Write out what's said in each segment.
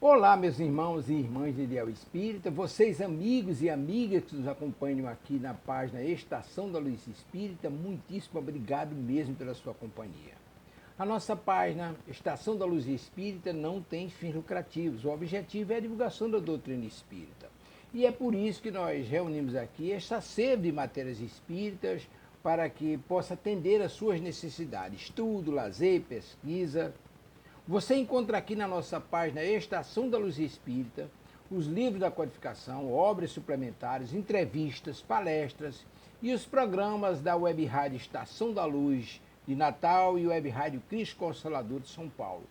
Olá, meus irmãos e irmãs de Ideal Espírita, vocês amigos e amigas que nos acompanham aqui na página Estação da Luz Espírita, muitíssimo obrigado mesmo pela sua companhia. A nossa página Estação da Luz Espírita não tem fins lucrativos, o objetivo é a divulgação da doutrina espírita. E é por isso que nós reunimos aqui esta sede de matérias espíritas para que possa atender às suas necessidades, estudo, lazer, pesquisa. Você encontra aqui na nossa página Estação da Luz Espírita os livros da codificação, obras suplementares, entrevistas, palestras e os programas da Web Rádio Estação da Luz de Natal e Web Rádio Cristo Consolador de São Paulo.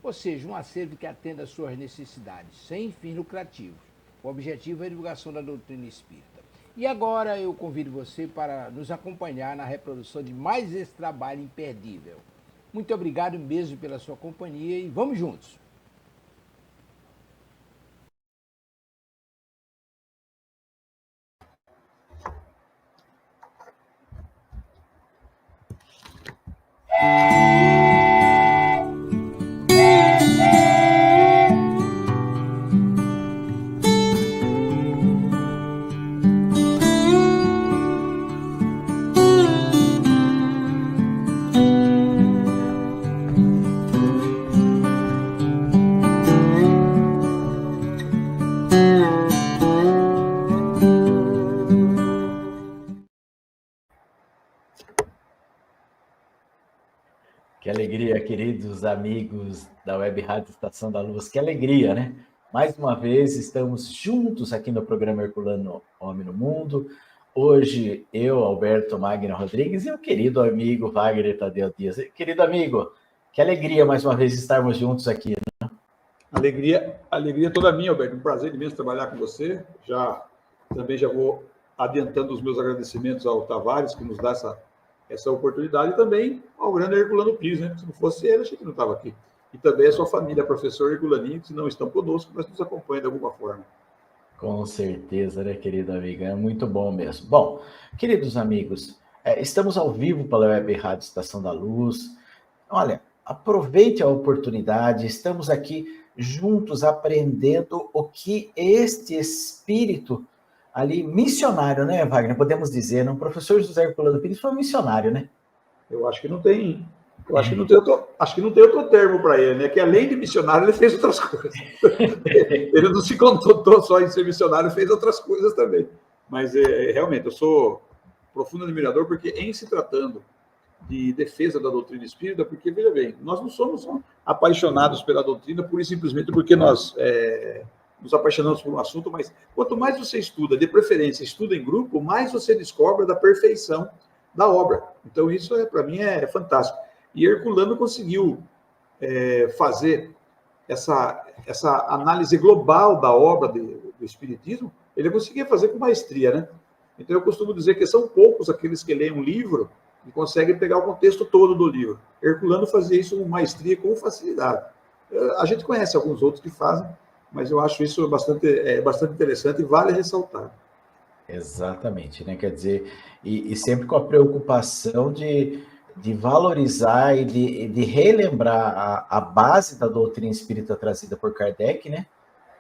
Ou seja, um acervo que atenda às suas necessidades, sem fins lucrativos. O objetivo é a divulgação da doutrina espírita. E agora eu convido você para nos acompanhar na reprodução de mais esse trabalho imperdível. Muito obrigado mesmo pela sua companhia e vamos juntos! Que alegria, queridos amigos da Web Rádio Estação da Luz, que alegria, né? Mais uma vez estamos juntos aqui no programa Herculano Homem no Mundo. Hoje eu, Alberto Magno Rodrigues, e o querido amigo Wagner Tadeu Dias. Querido amigo, que alegria mais uma vez estarmos juntos aqui, né? Alegria toda minha, Alberto. Um prazer imenso trabalhar com você. Também já vou adiantando os meus agradecimentos ao Tavares, que nos dá essa oportunidade, e também ao grande Herculano Pires, né? Se não fosse ele, a gente não estava aqui. E também a sua família, professor Herculaninho, que não estão conosco, mas nos acompanham de alguma forma. Com certeza, né, querido amigo? É muito bom mesmo. Bom, queridos amigos, estamos ao vivo pela Web Rádio Estação da Luz. Olha, aproveite a oportunidade, estamos aqui juntos aprendendo o que este espírito ali, missionário, né, Wagner? Podemos dizer, né? O professor José Herculano Pires foi um missionário, né? Eu acho que não tem outro termo para ele, né? Que além de missionário, ele fez outras coisas. Ele não se contentou só em ser missionário, fez outras coisas também. Mas realmente, eu sou profundo admirador, porque em se tratando de defesa da doutrina espírita, porque, veja bem, nós não somos apaixonados pela doutrina pura e simplesmente porque nós nos apaixonamos por um assunto, mas quanto mais você estuda, de preferência, estuda em grupo, mais você descobre da perfeição da obra. Então, isso, para mim, é fantástico. E Herculano conseguiu fazer essa análise global da obra do Espiritismo, ele conseguia fazer com maestria, né? Então, eu costumo dizer que são poucos aqueles que leem um livro e conseguem pegar o contexto todo do livro. Herculano fazia isso com maestria, com facilidade. A gente conhece alguns outros que fazem, mas eu acho isso bastante interessante e vale ressaltar. Exatamente, né? Quer dizer, e sempre com a preocupação de valorizar e de relembrar a base da doutrina espírita trazida por Kardec, né?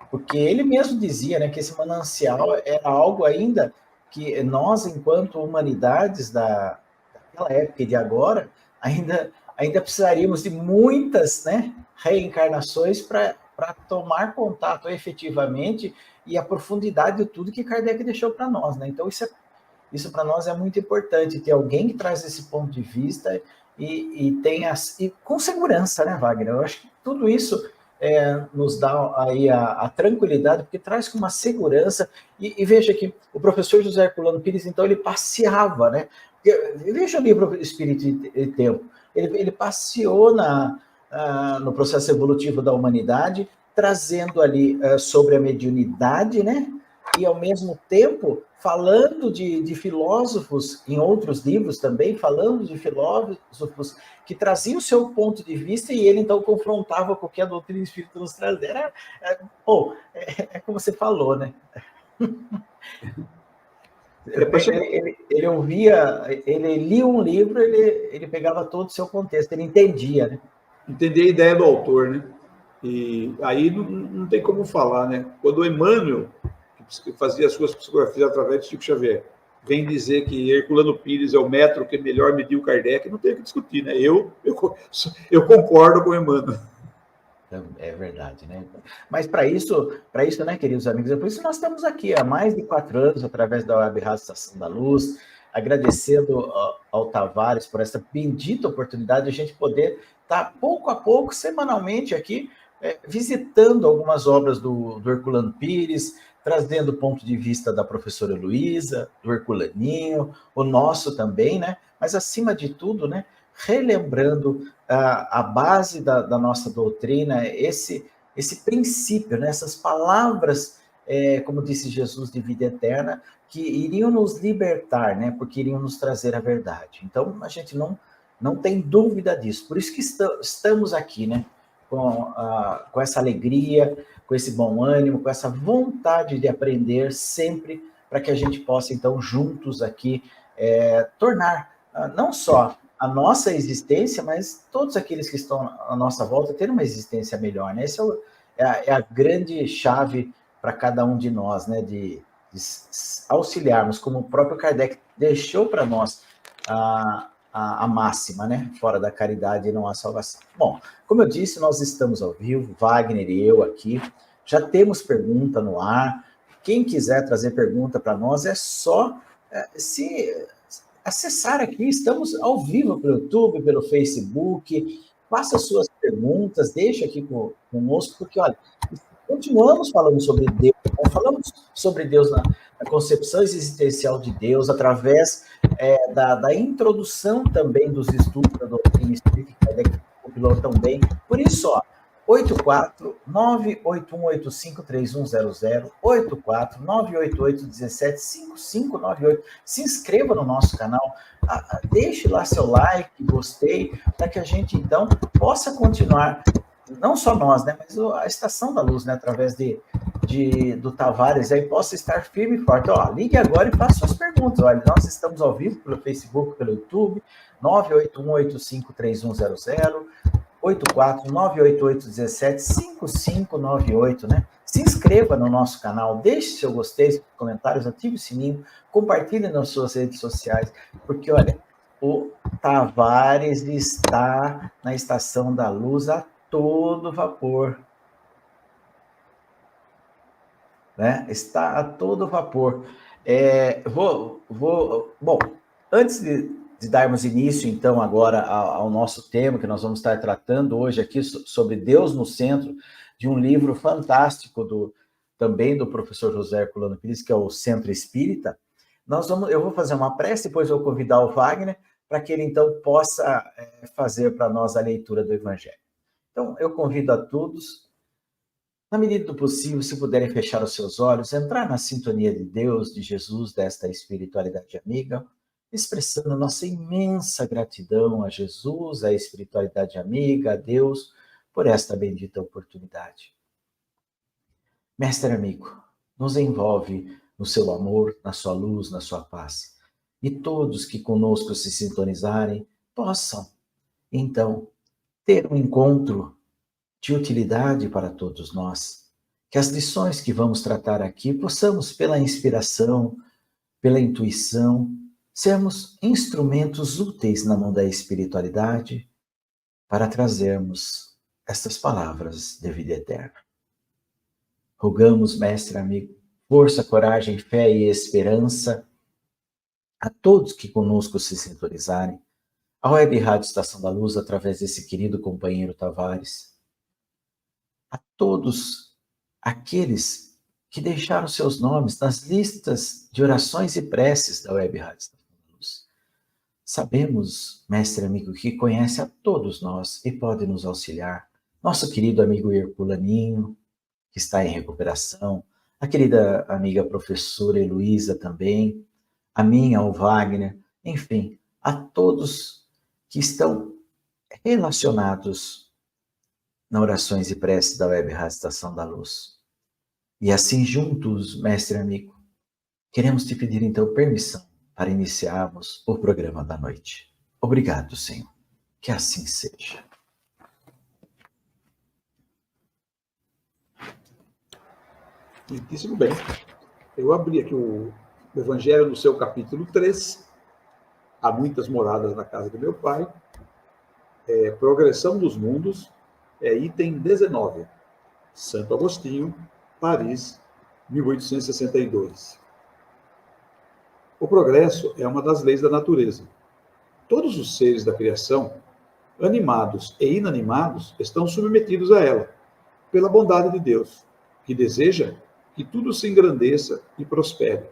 Porque ele mesmo dizia, né, que esse manancial era algo ainda que nós, enquanto humanidades daquela época e de agora, ainda precisaríamos de muitas, né, reencarnações para tomar contato efetivamente e a profundidade de tudo que Kardec deixou para nós, né? Então, isso para nós é muito importante, ter alguém que traz esse ponto de vista e com segurança, né, Wagner? Eu acho que tudo isso nos dá aí a tranquilidade, porque traz com uma segurança, e veja que o professor José Herculano Pires, então, ele passeava, né? Veja o livro Espírito e Tempo, ele passeou no processo evolutivo da humanidade, trazendo ali sobre a mediunidade, né? E, ao mesmo tempo, falando de filósofos, em outros livros também, falando de filósofos que traziam o seu ponto de vista e ele, então, confrontava com o que a doutrina espírita nos trazia. É como você falou, né? Ele ouvia, ele lia um livro, ele pegava todo o seu contexto, ele entendia, né? Entender a ideia do autor, né? E aí não tem como falar, né? Quando o Emmanuel, que fazia as suas psicografias através de Chico Xavier, vem dizer que Herculano Pires é o metro que melhor mediu Kardec, não tem o que discutir, né? Eu concordo com o Emmanuel. É verdade, né? Mas para isso, né, queridos amigos, é por isso que nós estamos aqui há mais de 4 anos, através da Web Rádio Estação da Luz, agradecendo ao Tavares por essa bendita oportunidade de a gente poder estar pouco a pouco, semanalmente aqui, visitando algumas obras do Herculano Pires, trazendo o ponto de vista da professora Luísa, do Herculaninho, o nosso também, né? Mas acima de tudo, né, relembrando a base da nossa doutrina, esse princípio, né? Essas palavras, como disse Jesus, de vida eterna, que iriam nos libertar, né? Porque iriam nos trazer a verdade. Então, a gente não tem dúvida disso. Por isso que estamos aqui, né? Com essa alegria, com esse bom ânimo, com essa vontade de aprender sempre, para que a gente possa, então, juntos aqui, tornar não só a nossa existência, mas todos aqueles que estão à nossa volta terem uma existência melhor, né? Essa é a grande chave para cada um de nós, né? De auxiliarmos, como o próprio Kardec deixou para nós a máxima, né? Fora da caridade não há salvação. Bom, como eu disse, nós estamos ao vivo, Wagner e eu aqui, já temos pergunta no ar. Quem quiser trazer pergunta para nós, é só se acessar aqui, estamos ao vivo pelo YouTube, pelo Facebook, faça suas perguntas, deixe aqui conosco, porque, olha, continuamos falando sobre Deus, né? Falamos sobre Deus na concepção existencial de Deus, através da introdução também dos estudos da doutrina espírita, que compilou também. Por isso, ó, 84-98185-3100, 84-988-17-5598. Se inscreva no nosso canal, deixe lá seu like, gostei, para que a gente, então, possa continuar, não só nós, né, mas a Estação da Luz, né, através do Tavares, aí possa estar firme e forte. Ó, ligue agora e faça suas perguntas. Olha, nós estamos ao vivo pelo Facebook, pelo YouTube, 98185-3100, 84-988-17-5598, né? Se inscreva no nosso canal, deixe seu gostei, seus comentários, ative o sininho, compartilhe nas suas redes sociais, porque, olha, o Tavares está na Estação da Luz a todo vapor, né? Está a todo vapor. Bom, antes de darmos início, então, agora ao nosso tema, que nós vamos estar tratando hoje aqui sobre Deus no Centro, de um livro fantástico também do professor José Herculano Pires, que é o Centro Espírita. Eu vou fazer uma prece, depois eu vou convidar o Wagner, para que ele, então, possa fazer para nós a leitura do Evangelho. Então, eu convido a todos, na medida do possível, se puderem fechar os seus olhos, entrar na sintonia de Deus, de Jesus, desta espiritualidade amiga, expressando nossa imensa gratidão a Jesus, à espiritualidade amiga, a Deus, por esta bendita oportunidade. Mestre amigo, nos envolve no seu amor, na sua luz, na sua paz. E todos que conosco se sintonizarem possam, então, ter um encontro de utilidade para todos nós. Que as lições que vamos tratar aqui possamos, pela inspiração, pela intuição, sermos instrumentos úteis na mão da espiritualidade para trazermos estas palavras de vida eterna. Rogamos, mestre amigo, força, coragem, fé e esperança a todos que conosco se sintonizarem, a Web Rádio Estação da Luz, através desse querido companheiro Tavares, a todos aqueles que deixaram seus nomes nas listas de orações e preces da Web Rádio Estação da Luz. Sabemos, mestre amigo, que conhece a todos nós e pode nos auxiliar. Nosso querido amigo Herculaninho, que está em recuperação, a querida amiga professora Heloísa também, a minha, ao Wagner, enfim, a todos que estão relacionados nas orações e preces da Web Rádio Estação da Luz. E assim juntos, mestre amigo, queremos te pedir então permissão para iniciarmos o programa da noite. Obrigado, Senhor. Que assim seja. Muitíssimo bem. Eu abri aqui o Evangelho no seu capítulo 3. Há muitas moradas na casa do meu pai. Progressão dos Mundos, item 19. Santo Agostinho, Paris, 1862. O progresso é uma das leis da natureza. Todos os seres da criação, animados e inanimados, estão submetidos a ela, pela bondade de Deus, que deseja que tudo se engrandeça e prospere.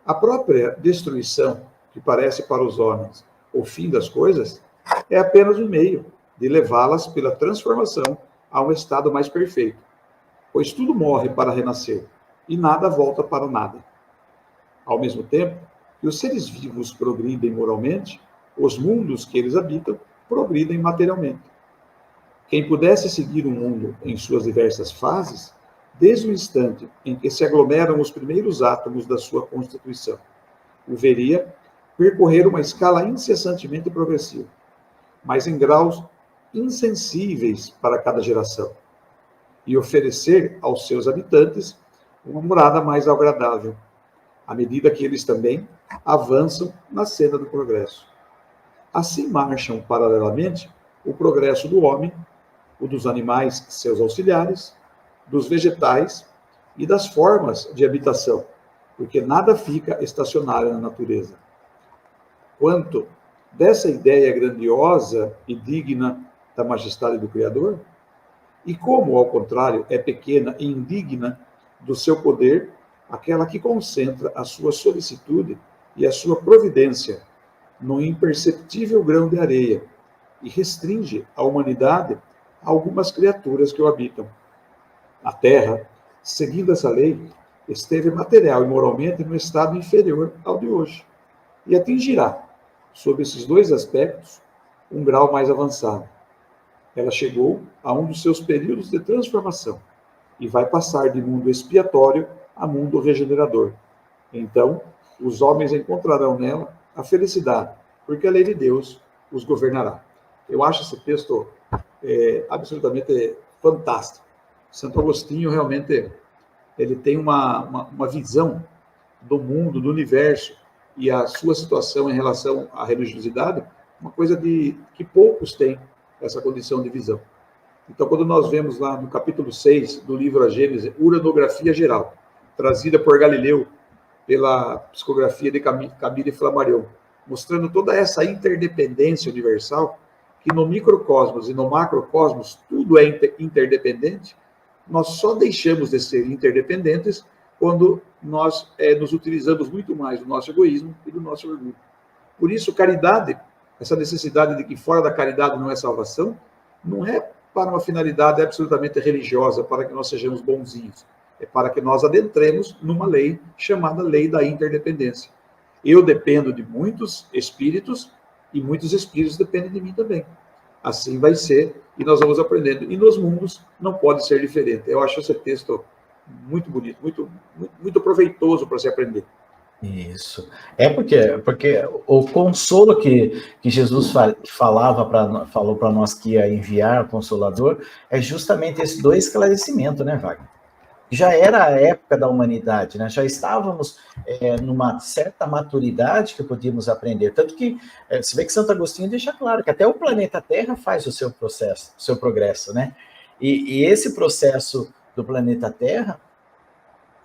A própria destruição, que parece para os homens o fim das coisas, é apenas um meio de levá-las pela transformação a um estado mais perfeito, pois tudo morre para renascer e nada volta para nada. Ao mesmo tempo que os seres vivos progridem moralmente, os mundos que eles habitam progridem materialmente. Quem pudesse seguir o mundo em suas diversas fases, desde o instante em que se aglomeram os primeiros átomos da sua constituição, o veria percorrer uma escala incessantemente progressiva, mas em graus insensíveis para cada geração, e oferecer aos seus habitantes uma morada mais agradável, à medida que eles também avançam na senda do progresso. Assim marcham paralelamente o progresso do homem, o dos animais, seus auxiliares, dos vegetais e das formas de habitação, porque nada fica estacionário na natureza. Quanto dessa ideia grandiosa e digna da majestade do Criador? E como, ao contrário, é pequena e indigna do seu poder aquela que concentra a sua solicitude e a sua providência no imperceptível grão de areia e restringe a humanidade a algumas criaturas que o habitam. A Terra, seguindo essa lei, esteve material e moralmente no estado inferior ao de hoje e atingirá, sob esses dois aspectos, um grau mais avançado. Ela chegou a um dos seus períodos de transformação e vai passar de mundo expiatório a mundo regenerador. Então, os homens encontrarão nela a felicidade, porque a lei de Deus os governará. Eu acho esse texto absolutamente fantástico. Santo Agostinho realmente ele tem uma visão do mundo, do universo e a sua situação em relação à religiosidade, uma coisa que poucos têm essa condição de visão. Então, quando nós vemos lá no capítulo 6 do livro A Gênese, Uranografia Geral, trazida por Galileu pela psicografia de Camille Flammarion, mostrando toda essa interdependência universal, que no microcosmos e no macrocosmos tudo é interdependente, nós só deixamos de ser interdependentes quando nós nos utilizamos muito mais do nosso egoísmo e do nosso orgulho. Por isso, caridade, essa necessidade de que fora da caridade não é salvação, não é para uma finalidade absolutamente religiosa, para que nós sejamos bonzinhos. É para que nós adentremos numa lei chamada lei da interdependência. Eu dependo de muitos espíritos e muitos espíritos dependem de mim também. Assim vai ser e nós vamos aprendendo. E nos mundos não pode ser diferente. Eu acho esse texto muito bonito, muito proveitoso para se aprender. Isso. Porque o consolo que Jesus falou para nós que ia enviar o Consolador é justamente esses dois esclarecimentos, né, Wagner? Já era a época da humanidade, né? Já estávamos numa certa maturidade que podíamos aprender. Tanto que você vê que Santo Agostinho deixa claro que até o planeta Terra faz o seu processo, o seu progresso, né? E esse processo do planeta Terra,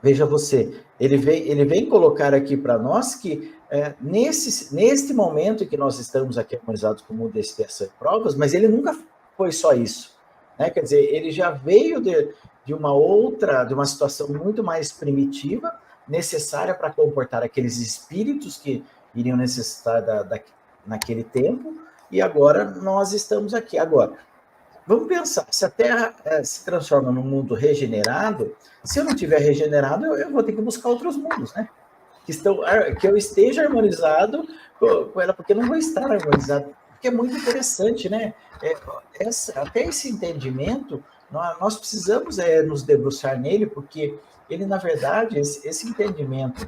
veja você, ele vem colocar aqui para nós que neste momento em que nós estamos aqui harmonizados com o mundo de expiação e provas, mas ele nunca foi só isso, né? Quer dizer, ele já veio de uma situação muito mais primitiva, necessária para comportar aqueles espíritos que iriam necessitar naquele tempo, e agora nós estamos aqui. Agora, vamos pensar, se a Terra se transforma num mundo regenerado, se eu não tiver regenerado, eu vou ter que buscar outros mundos, né? Que eu esteja harmonizado com ela, porque eu não vou estar harmonizado, porque é muito interessante, né? Até esse entendimento, nós precisamos nos debruçar nele, porque ele, na verdade, esse entendimento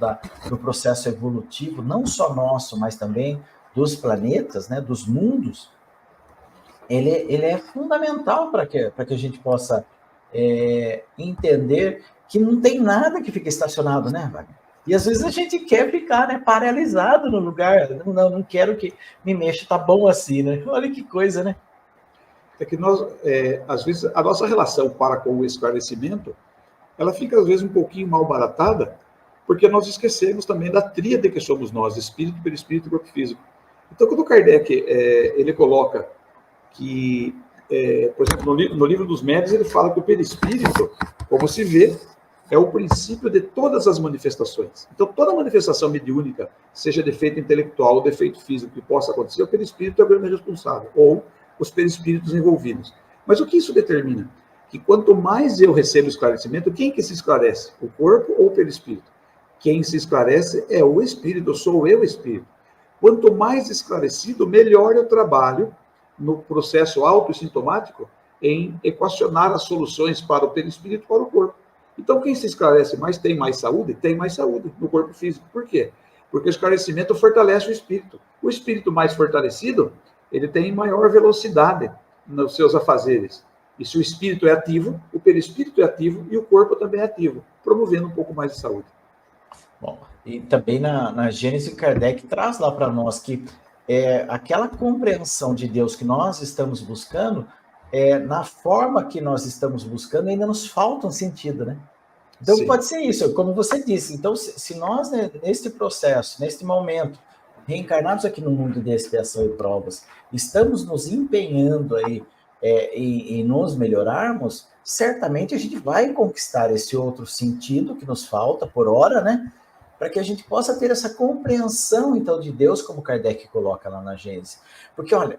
do processo evolutivo, não só nosso, mas também dos planetas, né, dos mundos, ele é fundamental para que a gente possa entender que não tem nada que fica estacionado, né, Wagner? E às vezes a gente quer ficar, né, paralisado no lugar. Não quero que me mexa, tá bom assim, né? Olha que coisa, né? É que nós, às vezes, a nossa relação para com o esclarecimento, ela fica às vezes um pouquinho mal baratada, porque nós esquecemos também da tríade que somos nós, espírito, perispírito e corpo físico. Então, quando o Kardec ele coloca que, por exemplo, no livro dos Médiuns, ele fala que o perispírito, como se vê, é o princípio de todas as manifestações. Então, toda manifestação mediúnica, seja defeito intelectual ou defeito físico que possa acontecer, o perispírito é o grande responsável, ou os perispíritos envolvidos. Mas o que isso determina? Que quanto mais eu recebo esclarecimento, quem que se esclarece? O corpo ou o perispírito? Quem se esclarece é o espírito, sou eu espírito. Quanto mais esclarecido, melhor eu trabalho no processo autossintomático em equacionar as soluções para o perispírito e para o corpo. Então, quem se esclarece mais tem mais saúde? Tem mais saúde no corpo físico. Por quê? Porque o esclarecimento fortalece o espírito. O espírito mais fortalecido, ele tem maior velocidade nos seus afazeres. E se o espírito é ativo, o perispírito é ativo e o corpo também é ativo, promovendo um pouco mais de saúde. Bom, e também na Gênesis, Kardec traz lá para nós que aquela compreensão de Deus que nós estamos buscando, na forma que nós estamos buscando, ainda nos falta um sentido, né? Então, sim, pode ser isso, como você disse. Então, se nós, né, neste processo, neste momento, reencarnados aqui no mundo de expiação e provas, estamos nos empenhando aí em nos melhorarmos, certamente a gente vai conquistar esse outro sentido que nos falta por hora, né? Para que a gente possa ter essa compreensão, então, de Deus, como Kardec coloca lá na Gênesis. Porque, olha,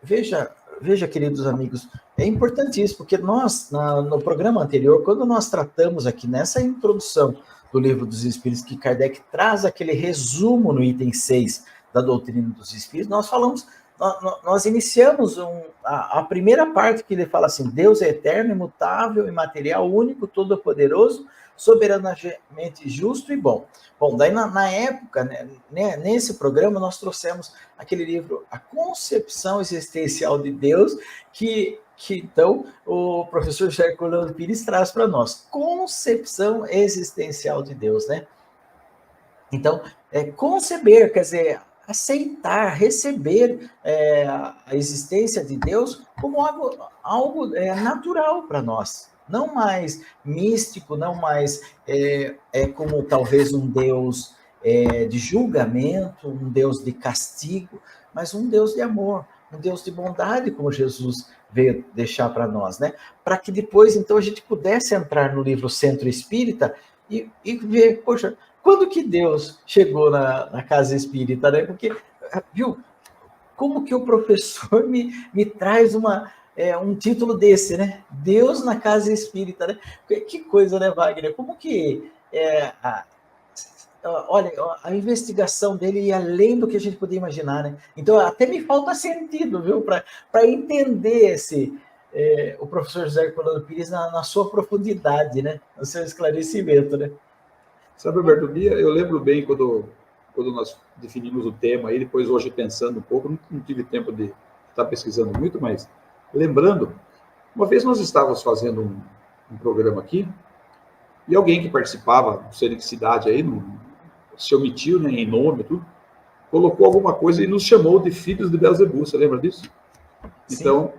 veja, queridos amigos, é importante isso, porque nós, no programa anterior, quando nós tratamos aqui nessa introdução do Livro dos Espíritos, que Kardec traz aquele resumo no item 6 da doutrina dos Espíritos, nós falamos, nós iniciamos a primeira parte que ele fala assim, Deus é eterno, imutável, imaterial, único, todo-poderoso, soberanamente justo e bom. Bom, daí na época, né, nesse programa, nós trouxemos aquele livro, A Concepção Existencial de Deus, que então o professor Herculano Pires traz para nós. Concepção existencial de Deus, né? Então, conceber, quer dizer, aceitar, receber a existência de Deus como algo natural para nós. Não mais místico, não mais como talvez um Deus de julgamento, um Deus de castigo, mas um Deus de amor, um Deus de bondade, como Jesus veio deixar para nós, né? Para que depois, então, a gente pudesse entrar no livro Centro Espírita e ver, poxa, quando que Deus chegou na casa espírita, né? Porque, viu, como que o professor me traz um título desse, né? Deus na casa espírita, né? Que coisa, né, Wagner? Como que olha, a investigação dele ia além do que a gente podia imaginar, né? Então, até me falta sentido, viu? Para entender o professor José Herculano Pires na sua profundidade, né? No seu esclarecimento, né? Sabe, Alberto Bia, eu lembro bem quando nós definimos o tema, aí depois hoje pensando um pouco, não tive tempo de estar pesquisando muito, mas lembrando, uma vez nós estávamos fazendo um programa aqui, e alguém que participava, não sei de que cidade aí, se omitiu, né, em nome, tudo, colocou alguma coisa e nos chamou de filhos de Belzebu, você lembra disso? Sim. Então,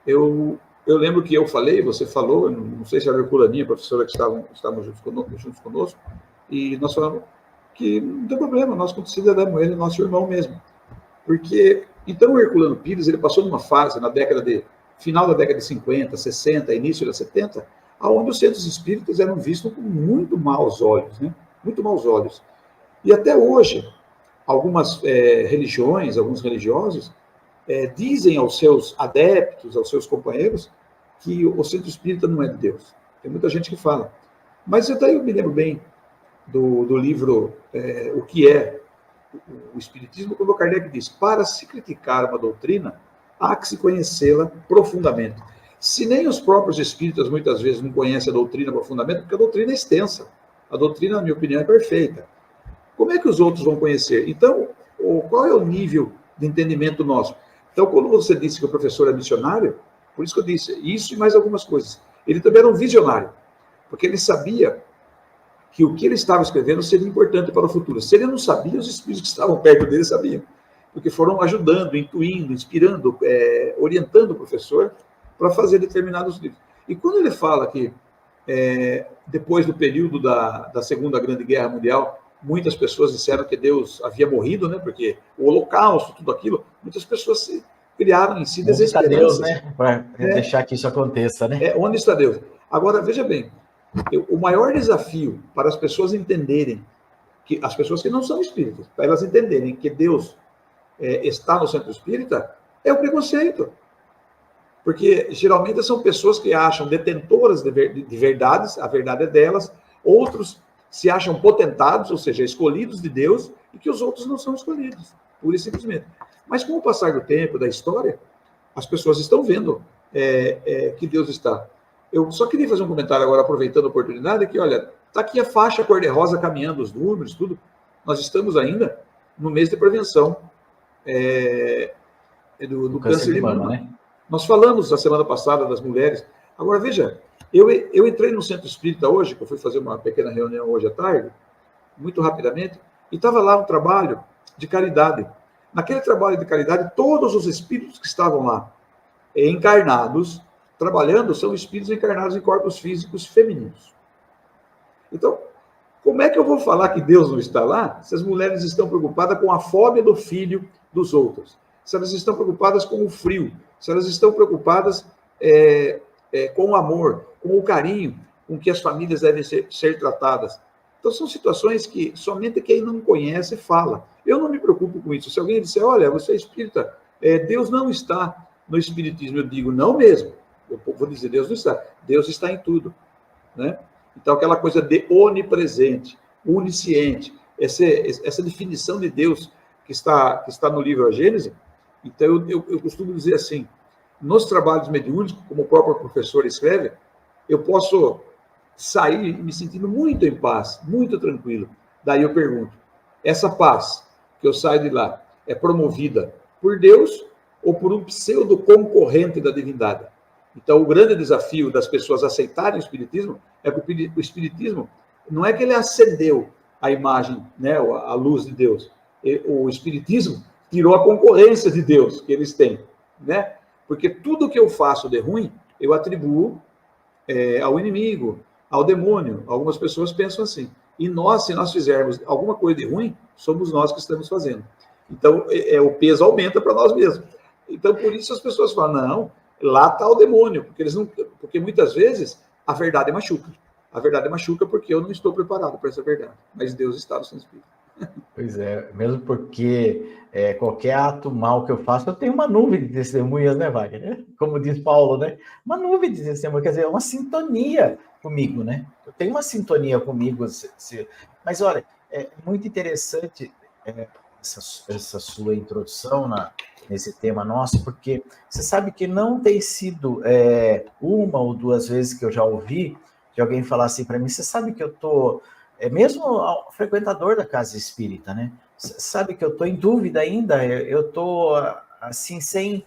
eu lembro que eu falei, você falou, não sei se era a Herculaninha, a professora que estavam juntos conosco, e nós falamos que não tem problema, nós consideramos ele nosso irmão mesmo. Porque, então, o Herculano Pires, ele passou numa fase, final da década de 50, 60, início da 70, onde os centros espíritas eram vistos com muito maus olhos, né? Muito maus olhos. E até hoje, algumas religiões, alguns religiosos, dizem aos seus adeptos, aos seus companheiros, que o centro espírita não é de Deus. Tem muita gente que fala. Mas até eu me lembro bem do livro O que é o Espiritismo, quando o Kardec diz, para se criticar uma doutrina, há que se conhecê-la profundamente. Se nem os próprios espíritas muitas vezes não conhecem a doutrina profundamente, porque a doutrina é extensa. A doutrina, na minha opinião, é perfeita. Como é que os outros vão conhecer? Então, qual é o nível de entendimento nosso? Então, quando você disse que o professor é missionário, por isso que eu disse isso e mais algumas coisas. Ele também era um visionário, porque ele sabia que o que ele estava escrevendo seria importante para o futuro. Se ele não sabia, os espíritos que estavam perto dele sabiam, porque foram ajudando, intuindo, inspirando, orientando o professor para fazer determinados livros. E quando ele fala que, depois do período da Segunda Grande Guerra Mundial, muitas pessoas disseram que Deus havia morrido, né? Porque o Holocausto, tudo aquilo, muitas pessoas se criaram em si desesperanças. Onde está Deus, né? Para deixar que isso aconteça, né? Onde está Deus? Agora, veja bem, o maior desafio para as pessoas entenderem, que as pessoas que não são espíritas, para elas entenderem que Deus está no centro espírita, é o preconceito. Porque geralmente são pessoas que acham detentoras de verdades, a verdade é delas, outros se acham potentados, ou seja, escolhidos de Deus, e que os outros não são escolhidos, pura e simplesmente. Mas com o passar do tempo, da história, as pessoas estão vendo que Deus está. Eu só queria fazer um comentário agora, aproveitando a oportunidade, que, olha, está aqui a faixa cor-de-rosa caminhando, os números, tudo. Nós estamos ainda no mês de prevenção do câncer de mama, né? Nós falamos na semana passada das mulheres. Agora, veja, eu entrei no centro espírita hoje, que eu fui fazer uma pequena reunião hoje à tarde, muito rapidamente, e estava lá um trabalho de caridade. Naquele trabalho de caridade, todos os espíritos que estavam lá, encarnados, trabalhando, são espíritos encarnados em corpos físicos femininos. Então, como é que eu vou falar que Deus não está lá, se as mulheres estão preocupadas com a fome do filho dos outros? Se elas estão preocupadas com o frio, se elas estão preocupadas com o amor, com o carinho com que as famílias devem ser tratadas. Então, são situações que somente quem não conhece fala. Eu não me preocupo com isso. Se alguém disser, olha, você é espírita, Deus não está no espiritismo, eu digo, não mesmo. Eu vou dizer, Deus não está. Deus está em tudo, né? Então, aquela coisa de onipresente, onisciente, essa definição de Deus que está no livro A Gênese. Então, eu costumo dizer assim, nos trabalhos mediúnicos, como o próprio professor escreve, eu posso sair me sentindo muito em paz, muito tranquilo. Daí eu pergunto, essa paz que eu saio de lá é promovida por Deus ou por um pseudo concorrente da divindade? Então, o grande desafio das pessoas aceitarem o espiritismo é que o espiritismo não é que ele acendeu a imagem, né, a luz de Deus. O espiritismo tirou a concorrência de Deus que eles têm, né? Porque tudo que eu faço de ruim, eu atribuo ao inimigo, ao demônio. Algumas pessoas pensam assim. E nós, se nós fizermos alguma coisa de ruim, somos nós que estamos fazendo. Então, o peso aumenta para nós mesmos. Então, por isso as pessoas falam, não, lá está o demônio, porque muitas vezes a verdade machuca. A verdade machuca porque eu não estou preparado para essa verdade. Mas Deus está no seu espírito. Pois é, mesmo porque qualquer ato mal que eu faço, eu tenho uma nuvem de testemunhas, né, Wagner? Como diz Paulo, né? Uma nuvem de testemunhas, quer dizer, uma sintonia comigo, né? Eu tenho uma sintonia comigo. Mas, olha, é muito interessante essa sua introdução nesse tema nosso, porque você sabe que não tem sido uma ou duas vezes que eu já ouvi de alguém falar assim para mim, você sabe que eu estou... mesmo frequentador da casa espírita, né? Sabe que eu estou em dúvida ainda, eu estou assim, sem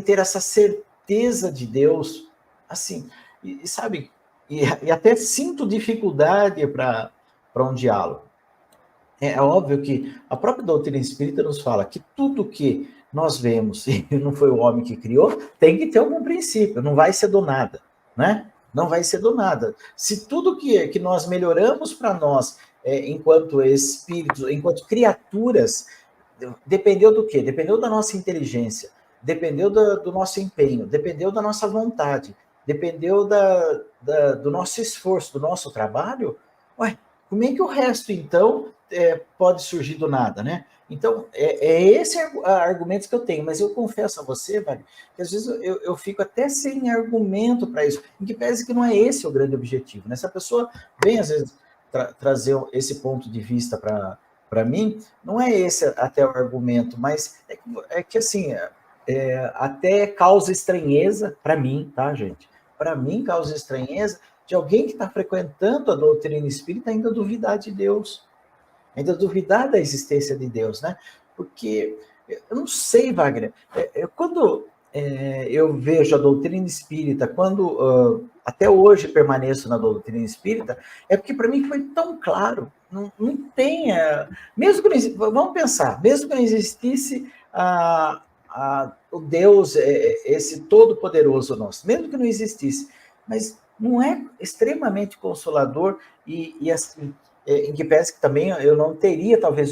ter essa certeza de Deus, assim, e sabe, e até sinto dificuldade para um diálogo. É óbvio que a própria doutrina espírita nos fala que tudo que nós vemos, e não foi o homem que criou, tem que ter algum princípio, não vai ser do nada, né? Não vai ser do nada. Se tudo que nós melhoramos para nós, enquanto espíritos, enquanto criaturas, dependeu do quê? Dependeu da nossa inteligência, dependeu do nosso empenho, dependeu da nossa vontade, dependeu do nosso esforço, do nosso trabalho. Ué, como é que o resto, então, pode surgir do nada, né? Então, esse argumento que eu tenho, mas eu confesso a você, Wagner, que às vezes eu fico até sem argumento para isso, em que pese que não é esse o grande objetivo, né? Se a pessoa vem, às vezes, trazer esse ponto de vista para mim, não é esse até o argumento, mas é que assim, até causa estranheza para mim, tá, gente? Para mim, causa estranheza de alguém que está frequentando a doutrina espírita ainda duvidar de Deus, ainda duvidar da existência de Deus, né? Porque, eu não sei, Wagner, quando eu vejo a doutrina espírita, quando até hoje permaneço na doutrina espírita, é porque para mim foi tão claro, não tem, mesmo que não existisse, vamos pensar, mesmo que não existisse o Deus, esse todo-poderoso nosso, mesmo que não existisse, mas não é extremamente consolador e assim, em que pese que também eu não teria talvez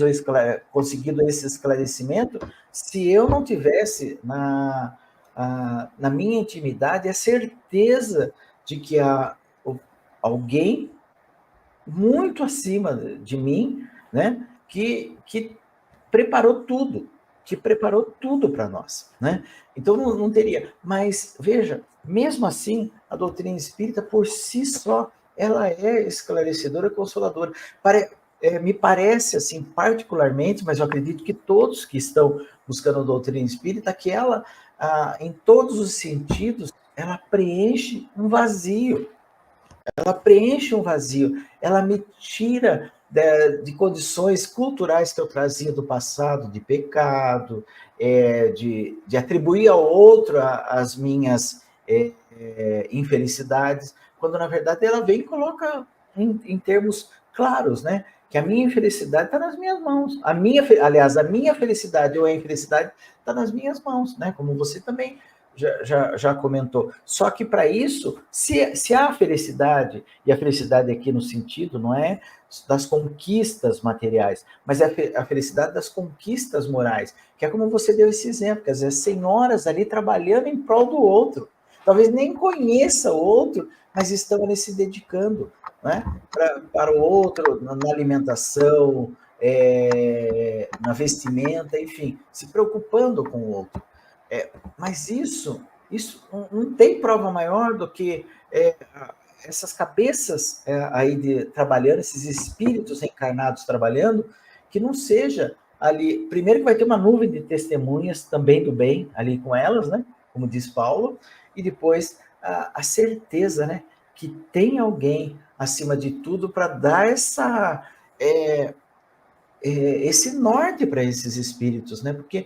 conseguido esse esclarecimento se eu não tivesse na minha intimidade a certeza de que há alguém muito acima de mim, né, que preparou tudo, para nós, né? Então não teria. Mas veja, mesmo assim, a doutrina espírita por si só ela é esclarecedora, consoladora. Me parece assim particularmente, mas eu acredito que todos que estão buscando a doutrina espírita, que ela em todos os sentidos, ela preenche um vazio. Ela me tira de condições culturais que eu trazia do passado, de pecado, de atribuir ao outro as minhas infelicidades, quando na verdade ela vem e coloca em termos claros, né? Que a minha infelicidade está nas minhas mãos. A minha felicidade ou a infelicidade está nas minhas mãos, né? Como você também já comentou. Só que para isso, se há felicidade, e a felicidade aqui no sentido não é das conquistas materiais, mas é a felicidade das conquistas morais, que é como você deu esse exemplo, que às vezes senhoras ali trabalhando em prol do outro, talvez nem conheça o outro, mas estão ali se dedicando, né, para o outro, na alimentação, na vestimenta, enfim, se preocupando com o outro. Mas isso não tem prova maior do que essas cabeças aí trabalhando, esses espíritos encarnados trabalhando, que não seja ali, primeiro que vai ter uma nuvem de testemunhas também do bem ali com elas, né, como diz Paulo, e depois a certeza, né, que tem alguém acima de tudo para dar esse norte para esses espíritos, né? Porque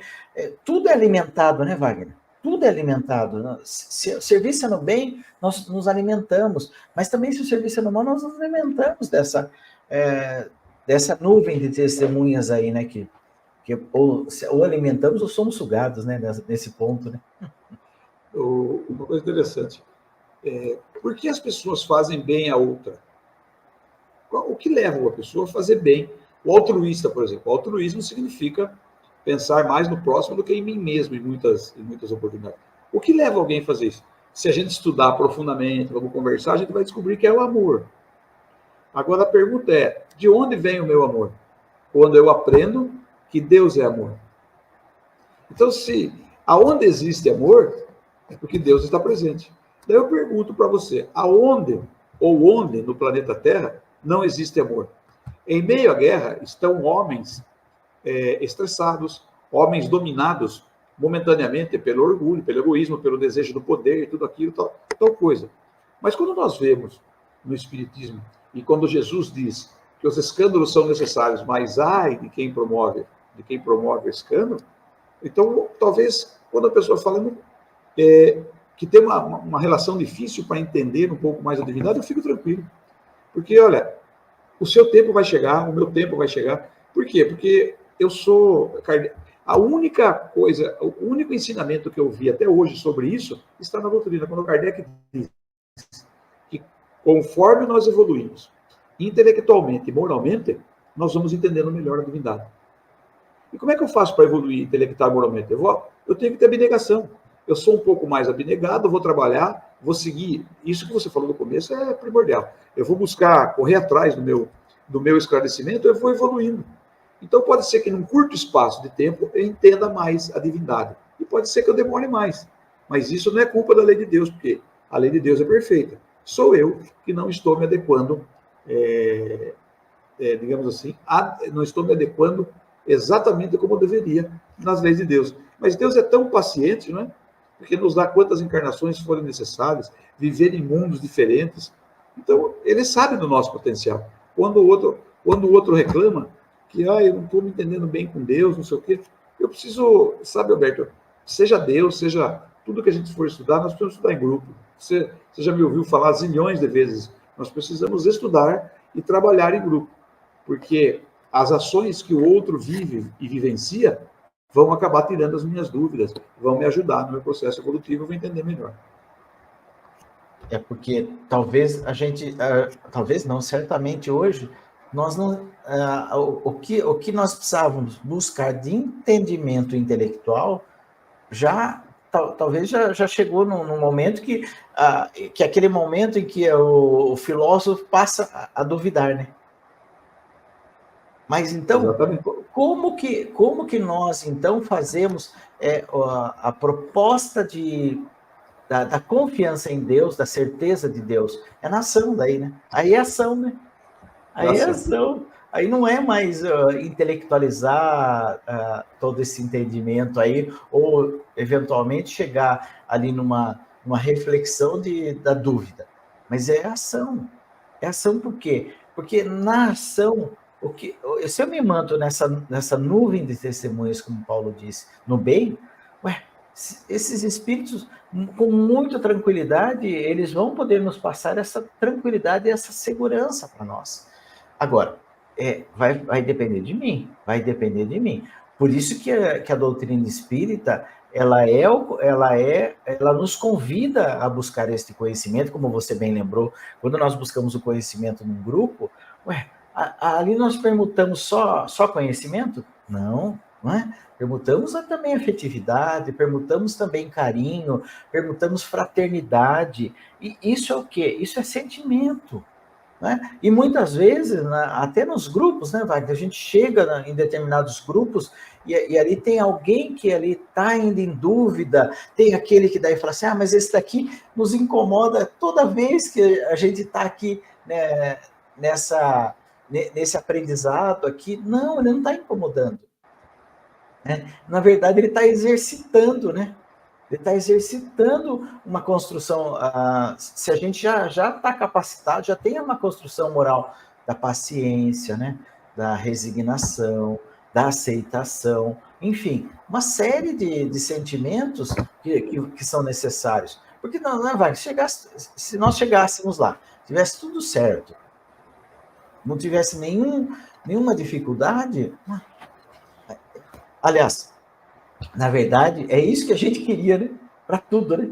tudo é alimentado, né, Wagner? Tudo é alimentado. Se o serviço é no bem, nós nos alimentamos. Mas também, se o serviço é no mal, nós nos alimentamos dessa nuvem de testemunhas aí, né? Que ou alimentamos ou somos sugados, né? Nesse ponto, né? Uma coisa interessante. Por que as pessoas fazem bem a outra? O que leva uma pessoa a fazer bem? O altruísta, por exemplo. O altruísmo significa pensar mais no próximo do que em mim mesmo, em muitas oportunidades. O que leva alguém a fazer isso? Se a gente estudar profundamente, vamos conversar, a gente vai descobrir que é o amor. Agora a pergunta é, de onde vem o meu amor? Quando eu aprendo que Deus é amor. Então, aonde existe amor, é porque Deus está presente. Daí eu pergunto para você, aonde ou onde no planeta Terra não existe amor? Em meio à guerra estão homens estressados, homens dominados momentaneamente pelo orgulho, pelo egoísmo, pelo desejo do poder e tudo aquilo, tal coisa. Mas quando nós vemos no Espiritismo, e quando Jesus diz que os escândalos são necessários, mas ai de quem promove escândalo, então talvez quando a pessoa fala que tem uma relação difícil para entender um pouco mais a divindade, eu fico tranquilo. Porque, olha, o seu tempo vai chegar, o meu tempo vai chegar. Por quê? Porque eu sou... A única coisa, o único ensinamento que eu vi até hoje sobre isso está na doutrina, quando Kardec diz que conforme nós evoluímos intelectualmente e moralmente, nós vamos entendendo melhor a divindade. E como é que eu faço para evoluir intelectual e moralmente? Eu tenho que ter abnegação. Eu sou um pouco mais abnegado, vou trabalhar, vou seguir. Isso que você falou no começo é primordial. Eu vou buscar, correr atrás do meu esclarecimento, eu vou evoluindo. Então pode ser que num curto espaço de tempo eu entenda mais a divindade. E pode ser que eu demore mais. Mas isso não é culpa da lei de Deus, porque a lei de Deus é perfeita. Sou eu que não estou me adequando, digamos assim, não estou me adequando exatamente como eu deveria nas leis de Deus. Mas Deus é tão paciente, não é? Porque nos dá quantas encarnações forem necessárias, viver em mundos diferentes. Então, ele sabe do nosso potencial. Quando o outro reclama que eu não estou me entendendo bem com Deus, não sei o quê, eu preciso, sabe, Alberto, seja Deus, seja tudo que a gente for estudar, nós precisamos estudar em grupo. Você já me ouviu falar zilhões de vezes, nós precisamos estudar e trabalhar em grupo, porque as ações que o outro vive e vivencia vão acabar tirando as minhas dúvidas, vão me ajudar no meu processo evolutivo, eu vou entender melhor. É porque talvez a gente, talvez não, certamente hoje, nós não, o que nós precisávamos buscar de entendimento intelectual, talvez já chegou num momento que aquele momento em que o filósofo passa a duvidar, né? Mas então, exatamente, como que nós então fazemos a proposta da confiança em Deus, da certeza de Deus? É na ação daí, né? Aí é ação, né? Aí é ação. Aí não é mais intelectualizar todo esse entendimento aí, ou eventualmente chegar ali numa reflexão da dúvida. Mas é ação. É ação por quê? Porque na ação, se eu me manto nessa nuvem de testemunhas, como Paulo disse, no bem, esses espíritos, com muita tranquilidade, eles vão poder nos passar essa tranquilidade e essa segurança para nós. Agora, vai depender de mim, vai depender de mim. Por isso que a doutrina espírita, ela nos convida a buscar este conhecimento, como você bem lembrou, quando nós buscamos o conhecimento num grupo, ali nós permutamos só conhecimento? Não é? Permutamos também afetividade, permutamos também carinho, permutamos fraternidade. E isso é o quê? Isso é sentimento. Né? E muitas vezes, até nos grupos, né, Wagner, a gente chega em determinados grupos e ali tem alguém que ali está ainda em dúvida, tem aquele que daí fala assim, mas esse daqui nos incomoda toda vez que a gente está aqui, né, nesse aprendizado aqui. Não, ele não está incomodando. Né? Na verdade, ele está exercitando, né? Ele está exercitando uma construção. Se a gente já está capacitado, já tem uma construção moral da paciência, né? Da resignação, da aceitação, enfim, uma série de sentimentos que são necessários. Porque não vai se nós chegássemos lá, tivesse tudo certo, não tivesse nenhuma dificuldade. Aliás, na verdade, é isso que a gente queria, né? Para tudo, né?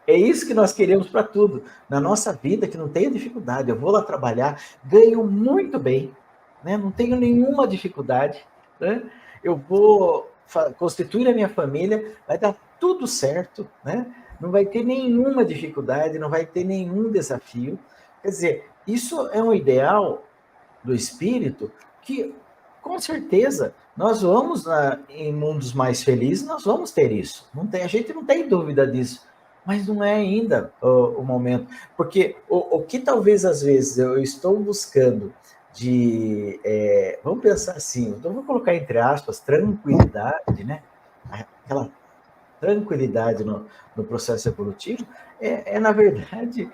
É isso que nós queremos para tudo. Na nossa vida, que não tenha dificuldade. Eu vou lá trabalhar, ganho muito bem, né? Não tenho nenhuma dificuldade, né? Eu vou constituir a minha família, vai dar tudo certo, né? Não vai ter nenhuma dificuldade, não vai ter nenhum desafio. Quer dizer, isso é um ideal do espírito que, com certeza, nós vamos, em mundos mais felizes, nós vamos ter isso. A gente não tem dúvida disso. Mas não é ainda o momento. Porque o que talvez, às vezes, eu estou buscando vamos pensar assim, então vou colocar entre aspas, tranquilidade, né? Aquela tranquilidade no processo evolutivo, na verdade,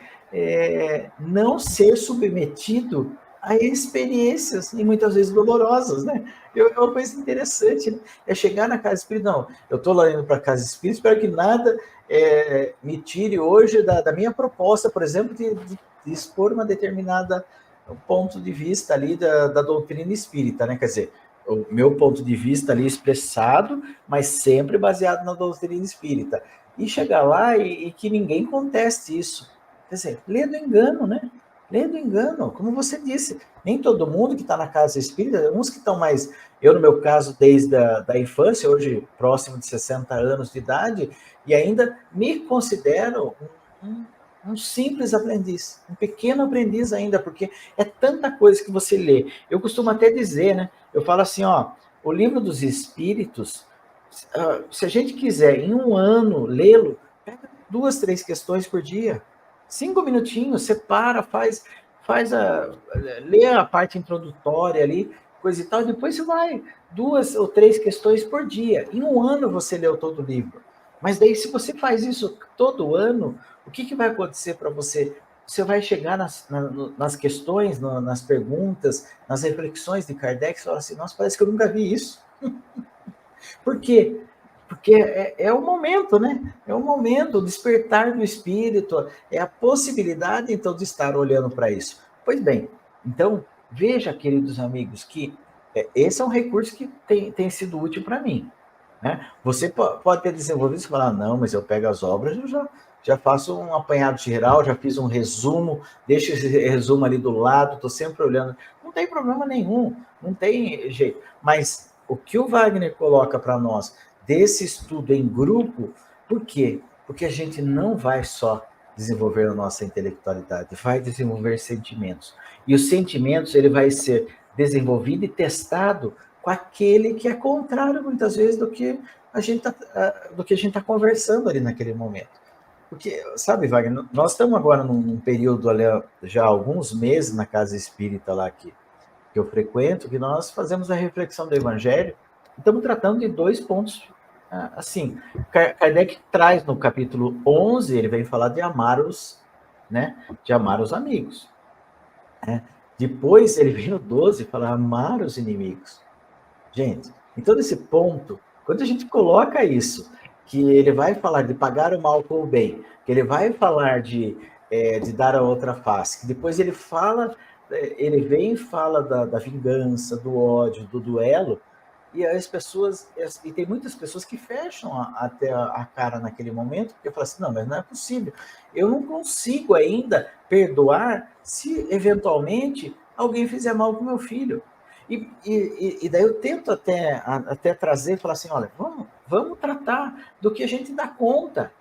não ser submetido a experiências, e muitas vezes dolorosas, né? É uma coisa interessante, né? É chegar na casa espírita, não, eu estou lá indo para a casa espírita, espero que nada me tire hoje da minha proposta, por exemplo, de expor uma determinada ponto de vista ali da doutrina espírita, né? Quer dizer, o meu ponto de vista ali expressado, mas sempre baseado na doutrina espírita. E chegar lá e que ninguém conteste isso. Quer dizer, lê do engano, né? Lê do engano, como você disse. Nem todo mundo que está na casa espírita, uns que estão mais... Eu, no meu caso, desde a infância, hoje próximo de 60 anos de idade, e ainda me considero um simples aprendiz, um pequeno aprendiz ainda, porque é tanta coisa que você lê. Eu costumo até dizer, né? Eu falo assim, o Livro dos Espíritos, se a gente quiser, em um ano, lê-lo, pega 2, 3 questões por dia. 5 minutinhos, você para, lê a parte introdutória ali, coisa e tal, e depois você vai 2 ou 3 questões por dia. Em um ano você leu todo o livro. Mas daí, se você faz isso todo ano, o que vai acontecer para você? Você vai chegar nas questões, nas perguntas, nas reflexões de Kardec, e falar assim, nossa, parece que eu nunca vi isso. Por quê? Porque é o momento, né? É o momento, o despertar do espírito, é a possibilidade, então, de estar olhando para isso. Pois bem, então, veja, queridos amigos, que esse é um recurso que tem sido útil para mim. Né? Você pode ter desenvolvido isso e falar, não, mas eu pego as obras, eu já faço um apanhado geral, já fiz um resumo, deixo esse resumo ali do lado, estou sempre olhando. Não tem problema nenhum, não tem jeito. Mas o que o Wagner coloca para nós desse estudo em grupo, por quê? Porque a gente não vai só desenvolver a nossa intelectualidade, vai desenvolver sentimentos. E os sentimentos, ele vai ser desenvolvido e testado com aquele que é contrário, muitas vezes, do que a gente está conversando ali naquele momento. Porque, sabe, Wagner, nós estamos agora num período ali, já há alguns meses na casa espírita lá que eu frequento, que nós fazemos a reflexão do Evangelho, e estamos tratando de 2 pontos, assim, Kardec traz no capítulo 11, ele vem falar de amar de amar os amigos. Né? Depois ele vem no 12 falar amar os inimigos. Gente, então nesse ponto, quando a gente coloca isso, que ele vai falar de pagar o mal com o bem, que ele vai falar de dar a outra face, que depois ele fala, ele vem e fala da vingança, do ódio, do duelo, e as pessoas, e tem muitas pessoas que fecham até a cara naquele momento, porque falam assim, não, mas não é possível, eu não consigo ainda perdoar se eventualmente alguém fizer mal com meu filho. E daí eu tento até trazer e falar assim, olha, vamos tratar do que a gente dá conta.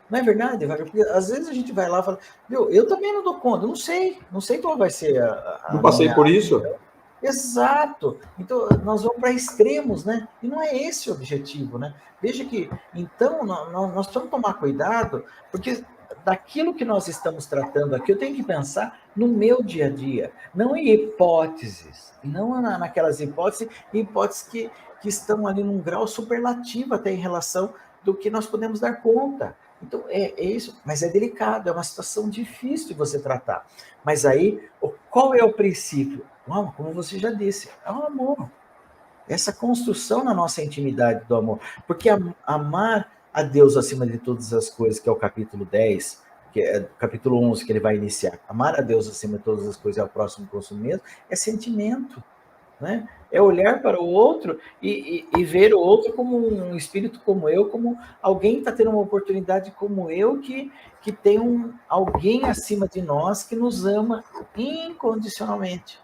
Não é verdade, Wagner? Porque às vezes a gente vai lá e fala, eu também não dou conta, não sei qual vai ser não passei por isso. Exato. Então, nós vamos para extremos, né? E não é esse o objetivo, né? Veja que, então, nós precisamos tomar cuidado, porque daquilo que nós estamos tratando aqui, eu tenho que pensar no meu dia a dia, não em hipóteses, não naquelas hipóteses que estão ali num grau superlativo até em relação do que nós podemos dar conta. Então, é isso, mas é delicado, é uma situação difícil de você tratar. Mas aí, qual é o princípio? Como você já disse, é o amor. Essa construção na nossa intimidade do amor. Porque amar a Deus acima de todas as coisas, que é o capítulo 10, que é o capítulo 11 que ele vai iniciar. Amar a Deus acima de todas as coisas e ao próximo como si mesmo, é sentimento. Né? É olhar para o outro e ver o outro como um espírito como eu, como alguém que está tendo uma oportunidade como eu, que tem alguém acima de nós que nos ama incondicionalmente.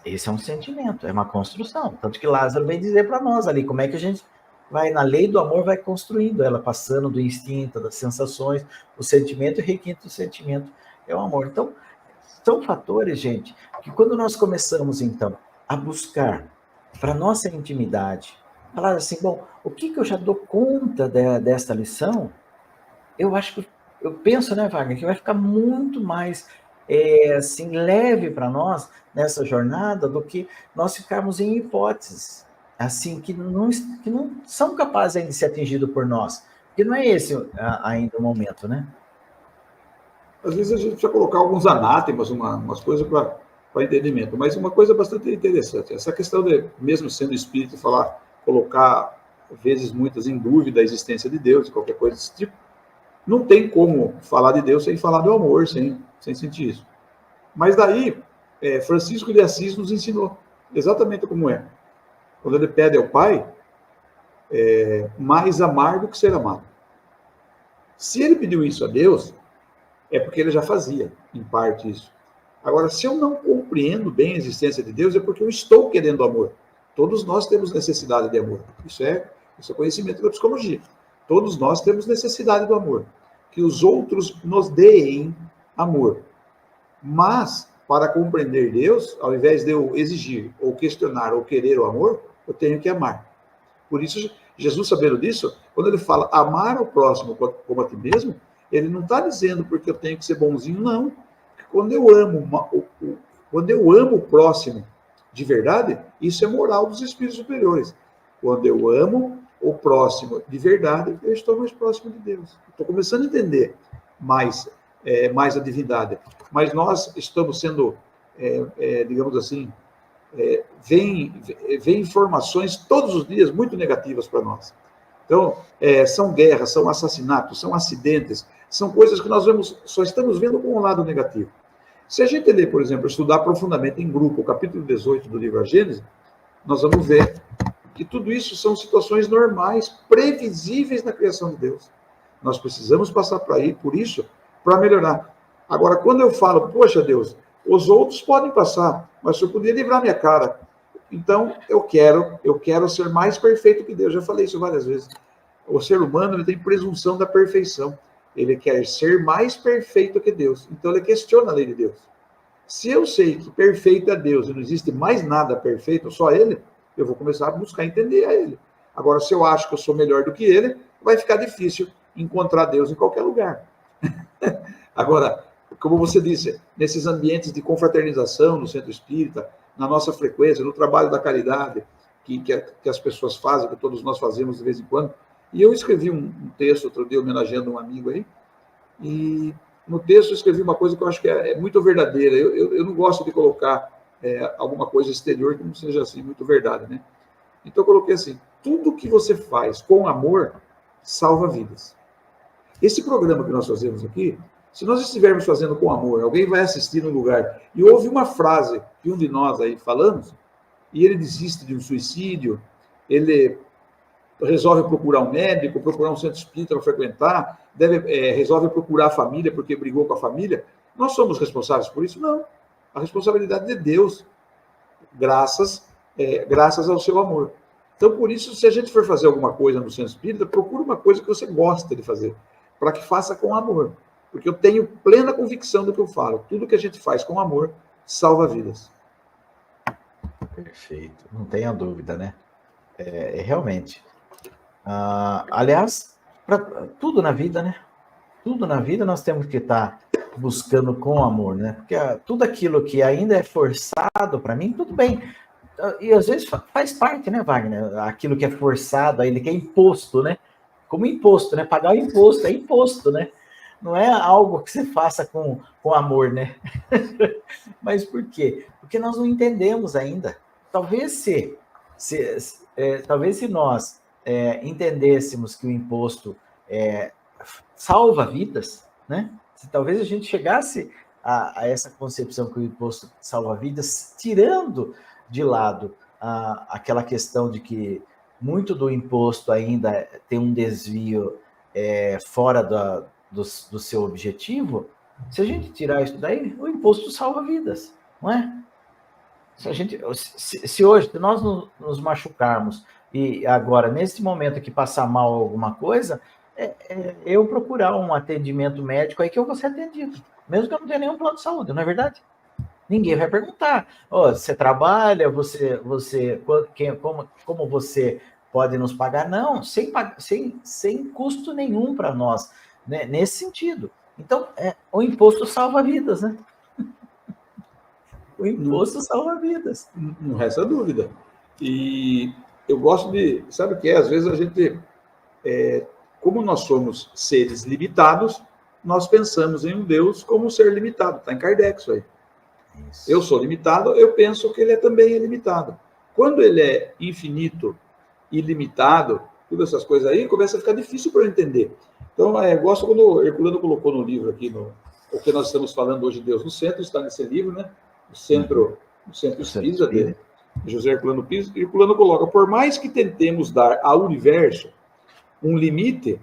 Esse é um sentimento, é uma construção. Tanto que Lázaro vem dizer para nós ali como é que a gente vai, na lei do amor, vai construindo ela, passando do instinto, das sensações, o sentimento, e o requinte do sentimento é o amor. Então, são fatores, gente, que quando nós começamos, então, a buscar para nossa intimidade, falar assim, bom, o que eu já dou conta desta lição, eu acho que, eu penso, né, Wagner, que vai ficar muito mais assim, leve para nós nessa jornada do que nós ficarmos em hipóteses, assim, que não são capazes ainda de ser atingidos por nós, porque não é esse ainda o momento, né? Às vezes a gente precisa colocar alguns anátemas, umas coisas para entendimento, mas uma coisa bastante interessante, essa questão de, mesmo sendo espírito, colocar, às vezes, muitas em dúvida a existência de Deus, qualquer coisa desse tipo, não tem como falar de Deus sem falar do amor, sem sentir isso. Mas daí, Francisco de Assis nos ensinou exatamente como é. Quando ele pede ao Pai, mais amar do que ser amado. Se ele pediu isso a Deus, é porque ele já fazia, em parte, isso. Agora, se eu não compreendo bem a existência de Deus, é porque eu estou querendo amor. Todos nós temos necessidade de amor. Isso é conhecimento da psicologia. Todos nós temos necessidade do amor. Que os outros nos deem amor. Mas, para compreender Deus, ao invés de eu exigir, ou questionar, ou querer o amor, eu tenho que amar. Por isso, Jesus, sabendo disso, quando ele fala amar o próximo como a ti mesmo, ele não está dizendo porque eu tenho que ser bonzinho, não. Quando eu amo o próximo de verdade, isso é moral dos espíritos superiores. Quando eu amo o próximo de verdade, eu estou mais próximo de Deus. Estou começando a entender mais a divindade. Mas nós estamos sendo, digamos assim, vem informações todos os dias muito negativas para nós. Então, são guerras, são assassinatos, são acidentes, são coisas que nós só estamos vendo com um lado negativo. Se a gente ler, por exemplo, estudar profundamente em grupo o capítulo 18 do livro A Gênesis, nós vamos ver que tudo isso são situações normais, previsíveis na criação de Deus. Nós precisamos passar por isso para melhorar. Agora, quando eu falo, poxa Deus, os outros podem passar, mas o Senhor podia livrar minha cara. Então, eu quero ser mais perfeito que Deus. Já falei isso várias vezes. O ser humano ele tem presunção da perfeição. Ele quer ser mais perfeito que Deus. Então, ele questiona a lei de Deus. Se eu sei que perfeito é Deus e não existe mais nada perfeito, só Ele, eu vou começar a buscar entender a Ele. Agora, se eu acho que eu sou melhor do que Ele, vai ficar difícil encontrar Deus em qualquer lugar. Agora, como você disse, nesses ambientes de confraternização no centro espírita, na nossa frequência, no trabalho da caridade, que as pessoas fazem, que todos nós fazemos de vez em quando. E eu escrevi um texto, outro dia, homenageando um amigo aí, e no texto eu escrevi uma coisa que eu acho que é muito verdadeira. Eu não gosto de colocar alguma coisa exterior que não seja assim muito verdade, né? Então eu coloquei assim, tudo que você faz com amor salva vidas. Esse programa que nós fazemos aqui, se nós estivermos fazendo com amor, alguém vai assistir no lugar e ouve uma frase que um de nós aí falamos, e ele desiste de um suicídio, ele resolve procurar um médico, procurar um centro espírita para frequentar, resolve procurar a família porque brigou com a família, nós somos responsáveis por isso? Não. A responsabilidade é de Deus, graças ao seu amor. Então, por isso, se a gente for fazer alguma coisa no centro espírita, procure uma coisa que você gosta de fazer, para que faça com amor. Porque eu tenho plena convicção do que eu falo. Tudo que a gente faz com amor salva vidas. Perfeito. Não tenha dúvida, né? Realmente. Aliás, para tudo na vida, né? Tudo na vida nós temos que estar buscando com amor, né? Porque tudo aquilo que ainda é forçado para mim, tudo bem. E às vezes faz parte, né, Wagner? Aquilo que é forçado, ele que é imposto, né? Como imposto, né? Pagar o imposto é imposto, né? Não é algo que você faça com amor, né? Mas por quê? Porque nós não entendemos ainda. Talvez se nós entendêssemos que o imposto salva vidas, né? Se talvez a gente chegasse a essa concepção que o imposto salva vidas, tirando de lado aquela questão de que muito do imposto ainda tem um desvio fora do seu objetivo, se a gente tirar isso daí, o imposto salva vidas, não é? Se hoje nós nos machucarmos e agora, nesse momento que passar mal alguma coisa, eu procurar um atendimento médico aí que eu vou ser atendido, mesmo que eu não tenha nenhum plano de saúde, não é verdade? Ninguém vai perguntar, você trabalha, como você pode nos pagar? Não, sem custo nenhum para nós, né? Nesse sentido. Então, o imposto salva vidas, né? O imposto salva vidas. Não resta dúvida. E eu gosto de... Sabe o que é? Às vezes a gente... como nós somos seres limitados, nós pensamos em um Deus como um ser limitado. Está em Kardec isso aí. Isso. Eu sou limitado, eu penso que ele também é limitado. Quando ele é infinito, ilimitado, todas essas coisas aí, começa a ficar difícil para eu entender. Então, eu gosto quando o Herculano colocou no livro aqui, o que nós estamos falando hoje, Deus no Centro, está nesse livro, né? O Centro Espírita dele, José Herculano Pires. Herculano coloca, por mais que tentemos dar ao universo um limite,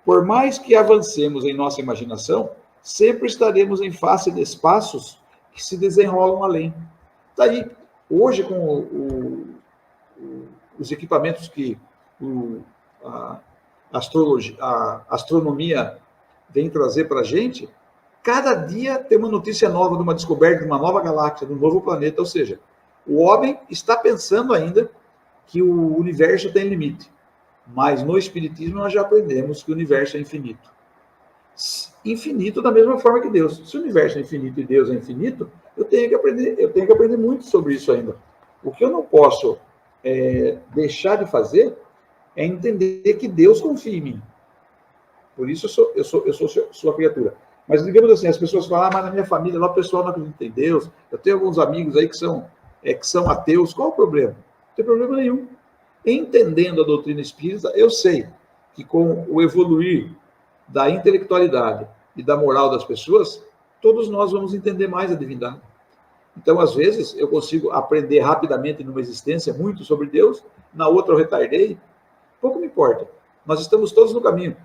por mais que avancemos em nossa imaginação, sempre estaremos em face de espaços que se desenrolam além. Daí, hoje, com os equipamentos que a astronomia vem trazer para a gente, cada dia tem uma notícia nova de uma descoberta de uma nova galáxia, de um novo planeta. Ou seja, o homem está pensando ainda que o universo tem limite. Mas no Espiritismo nós já aprendemos que o universo é infinito. Infinito da mesma forma que Deus. Se o universo é infinito e Deus é infinito, eu tenho que aprender muito sobre isso ainda. O que eu não posso deixar de fazer é entender que Deus confia em mim. Por isso eu sou sua criatura. Mas digamos assim, as pessoas falam, mas na minha família lá o pessoal não acredita em Deus. Eu tenho alguns amigos aí que são ateus. Qual o problema? Não tem problema nenhum. Entendendo a doutrina espírita, eu sei que com o evoluir da intelectualidade e da moral das pessoas, todos nós vamos entender mais a divindade. Então, às vezes, eu consigo aprender rapidamente numa existência muito sobre Deus, na outra eu retardei, pouco me importa. Nós estamos todos no caminho.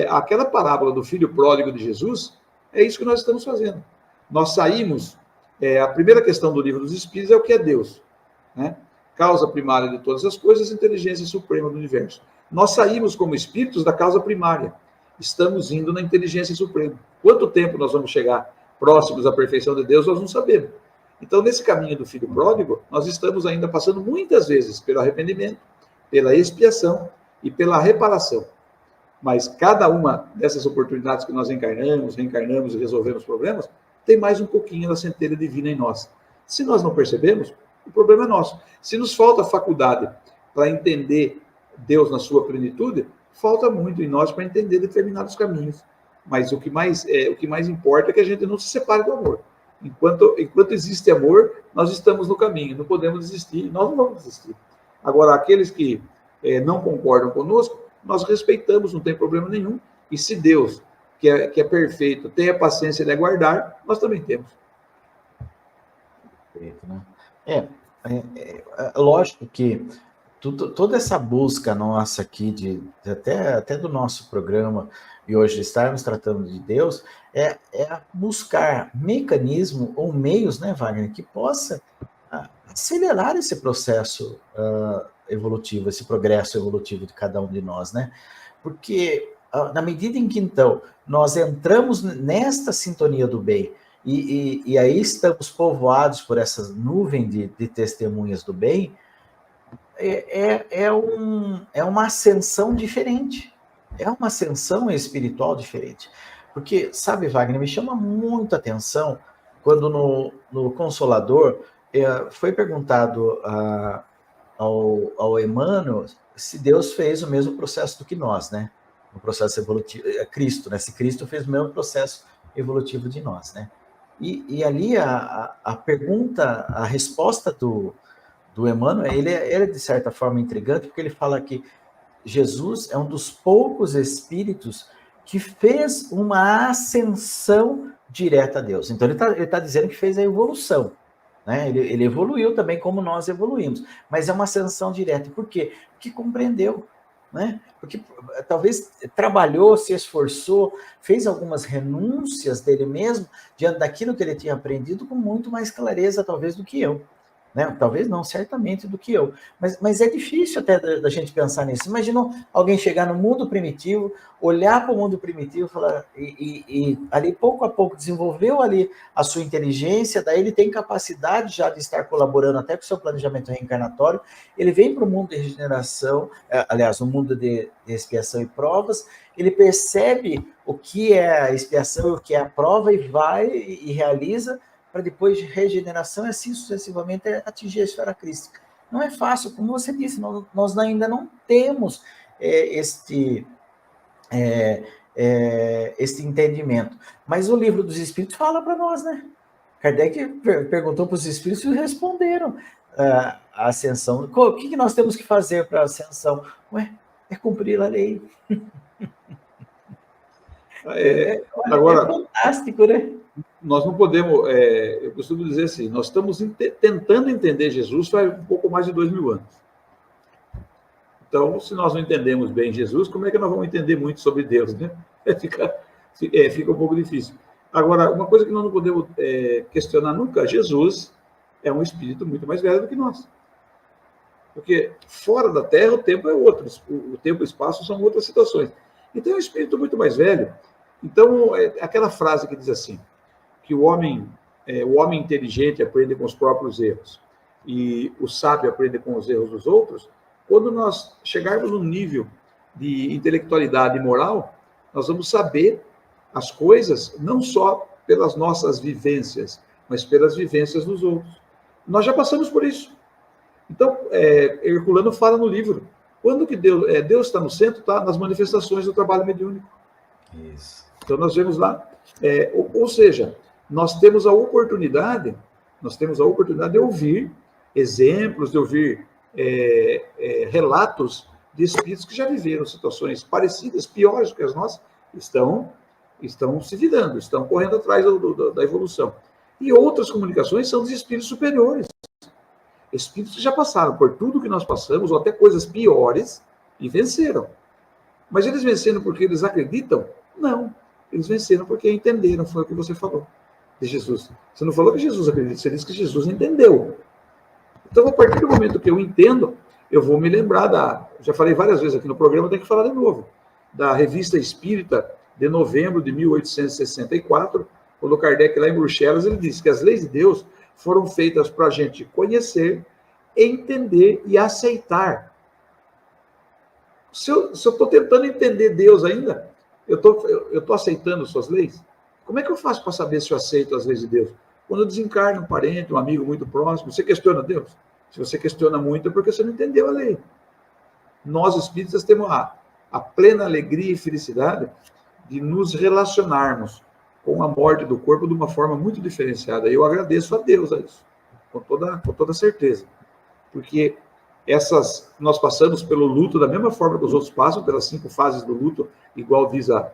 Aquela parábola do filho pródigo de Jesus, é isso que nós estamos fazendo. Nós saímos, a primeira questão do livro dos Espíritos é o que é Deus, né? Causa primária de todas as coisas, inteligência suprema do universo. Nós saímos como espíritos da causa primária. Estamos indo na inteligência suprema. Quanto tempo nós vamos chegar próximos à perfeição de Deus, nós não sabemos. Então, nesse caminho do filho pródigo, nós estamos ainda passando muitas vezes pelo arrependimento, pela expiação e pela reparação. Mas cada uma dessas oportunidades que nós reencarnamos e resolvemos problemas, tem mais um pouquinho da centelha divina em nós. Se nós não percebemos, o problema é nosso. Se nos falta faculdade para entender Deus na sua plenitude, falta muito em nós para entender determinados caminhos. Mas o que mais importa é que a gente não se separe do amor. Enquanto existe amor, nós estamos no caminho, não podemos desistir, nós não vamos desistir. Agora, aqueles que não concordam conosco, nós respeitamos, não tem problema nenhum. E se Deus, que é perfeito, tem a paciência de aguardar, nós também temos. Perfeito, né? Lógico que toda essa busca nossa aqui, até do nosso programa, e hoje estarmos tratando de Deus, é buscar mecanismo ou meios, né, Wagner, que possa acelerar esse processo evolutivo, esse progresso evolutivo de cada um de nós, né? Porque na medida em que, então, nós entramos nesta sintonia do bem, e aí estamos povoados por essa nuvem de testemunhas do bem, é uma ascensão diferente, é uma ascensão espiritual diferente. Porque, sabe, Wagner, me chama muito a atenção quando no Consolador foi perguntado ao Emmanuel se Deus fez o mesmo processo do que nós, né? O processo evolutivo, Cristo, né? Se Cristo fez o mesmo processo evolutivo de nós, né? E ali a pergunta, a resposta do Emmanuel, ele é de certa forma intrigante, porque ele fala que Jesus é um dos poucos espíritos que fez uma ascensão direta a Deus. Então ele tá dizendo que fez a evolução, né? Ele evoluiu também como nós evoluímos, mas é uma ascensão direta. Por quê? Porque compreendeu, né? Porque talvez trabalhou, se esforçou, fez algumas renúncias dele mesmo diante daquilo que ele tinha aprendido com muito mais clareza, talvez, do que eu. Né? Talvez não, certamente, do que eu. Mas é difícil até da gente pensar nisso. Imagina alguém chegar no mundo primitivo, olhar para o mundo primitivo e ali, pouco a pouco, desenvolveu ali a sua inteligência, daí ele tem capacidade já de estar colaborando até com o seu planejamento reencarnatório, ele vem para o mundo de regeneração, aliás, no mundo de expiação e provas, ele percebe o que é a expiação e o que é a prova e vai e realiza, para depois de regeneração, assim sucessivamente, atingir a esfera crística. Não é fácil, como você disse, nós ainda não temos este entendimento. Mas o Livro dos Espíritos fala para nós, né? Kardec perguntou para os Espíritos e responderam a ascensão. O que nós temos que fazer para a ascensão? É cumprir a lei. Agora, é fantástico, né? Nós não podemos, eu costumo dizer assim, nós estamos tentando entender Jesus faz um pouco mais de 2000 anos. Então, se nós não entendemos bem Jesus, como é que nós vamos entender muito sobre Deus, né? Fica um pouco difícil. Agora, uma coisa que nós não podemos questionar nunca, Jesus é um espírito muito mais velho do que nós. Porque fora da Terra o tempo é outro, o tempo e o espaço são outras situações. Então é um espírito muito mais velho. Então, aquela frase que diz assim, que o homem inteligente aprende com os próprios erros e o sábio aprende com os erros dos outros, quando nós chegarmos num nível de intelectualidade e moral, nós vamos saber as coisas não só pelas nossas vivências, mas pelas vivências dos outros. Nós já passamos por isso. Então, Herculano fala no livro, quando que Deus está no centro, está nas manifestações do trabalho mediúnico. Isso. Então, nós vemos lá, ou seja, nós temos a oportunidade de ouvir exemplos, de ouvir relatos de espíritos que já viveram situações parecidas, piores do que as nossas, estão se virando, estão correndo atrás da evolução. E outras comunicações são dos espíritos superiores. Espíritos que já passaram por tudo que nós passamos, ou até coisas piores, e venceram. Mas eles venceram porque eles acreditam? Não. Eles venceram porque entenderam, foi o que você falou de Jesus. Você não falou que Jesus acredita, você disse que Jesus entendeu. Então, a partir do momento que eu entendo, eu vou me lembrar já falei várias vezes aqui no programa, tenho que falar de novo, da Revista Espírita de novembro de 1864, quando Kardec, lá em Bruxelas, ele disse que as leis de Deus foram feitas para a gente conhecer, entender e aceitar. Se eu estou tentando entender Deus ainda, eu estou aceitando suas leis? Como é que eu faço para saber se eu aceito as leis de Deus? Quando desencarna um parente, um amigo muito próximo, você questiona Deus? Se você questiona muito é porque você não entendeu a lei. Nós, espíritas, temos a plena alegria e felicidade de nos relacionarmos com a morte do corpo de uma forma muito diferenciada. E eu agradeço a Deus a isso, com toda certeza. Porque nós passamos pelo luto da mesma forma que os outros passam, pelas 5 fases do luto, igual diz a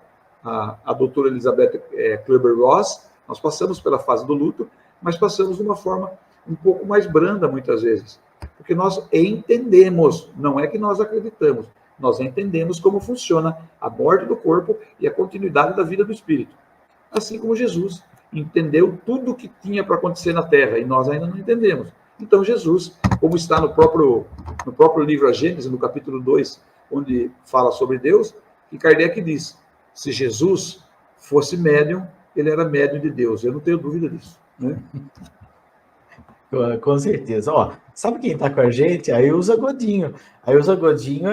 doutora Elizabeth Kübler-Ross. Nós passamos pela fase do luto, mas passamos de uma forma um pouco mais branda, muitas vezes. Porque nós entendemos, não é que nós acreditamos, nós entendemos como funciona a morte do corpo e a continuidade da vida do espírito. Assim como Jesus entendeu tudo o que tinha para acontecer na Terra, e nós ainda não entendemos. Então Jesus, como está no próprio livro A Gênese, no capítulo 2, onde fala sobre Deus, e Kardec diz, se Jesus fosse médium, ele era médium de Deus. Eu não tenho dúvida disso, né? Com certeza. Ó, sabe quem está com a gente? A Ilza Godinho. A Ilza Godinho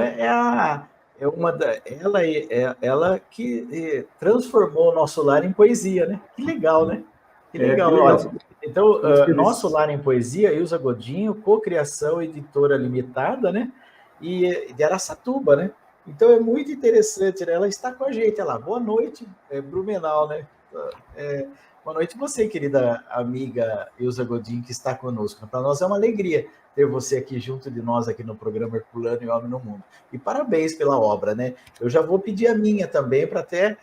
ela que transformou o nosso lar em poesia, né? Que legal, né? Que legal. Que legal. Então, Nosso Lar em Poesia, Ilza Godinho, cocriação editora limitada, né? E de Araçatuba, né? Então é muito interessante, né? Ela está com a gente, ela. Boa noite, Blumenau, né? Boa noite você, querida amiga Ilza Godinho, que está conosco. Para nós é uma alegria ter você aqui junto de nós aqui no programa Herculano e Homem no Mundo. E parabéns pela obra, né? Eu já vou pedir a minha também para até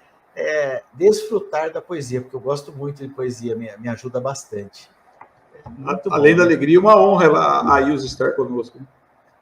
desfrutar da poesia, porque eu gosto muito de poesia, me ajuda bastante. Além da alegria, uma honra a Ilza estar conosco.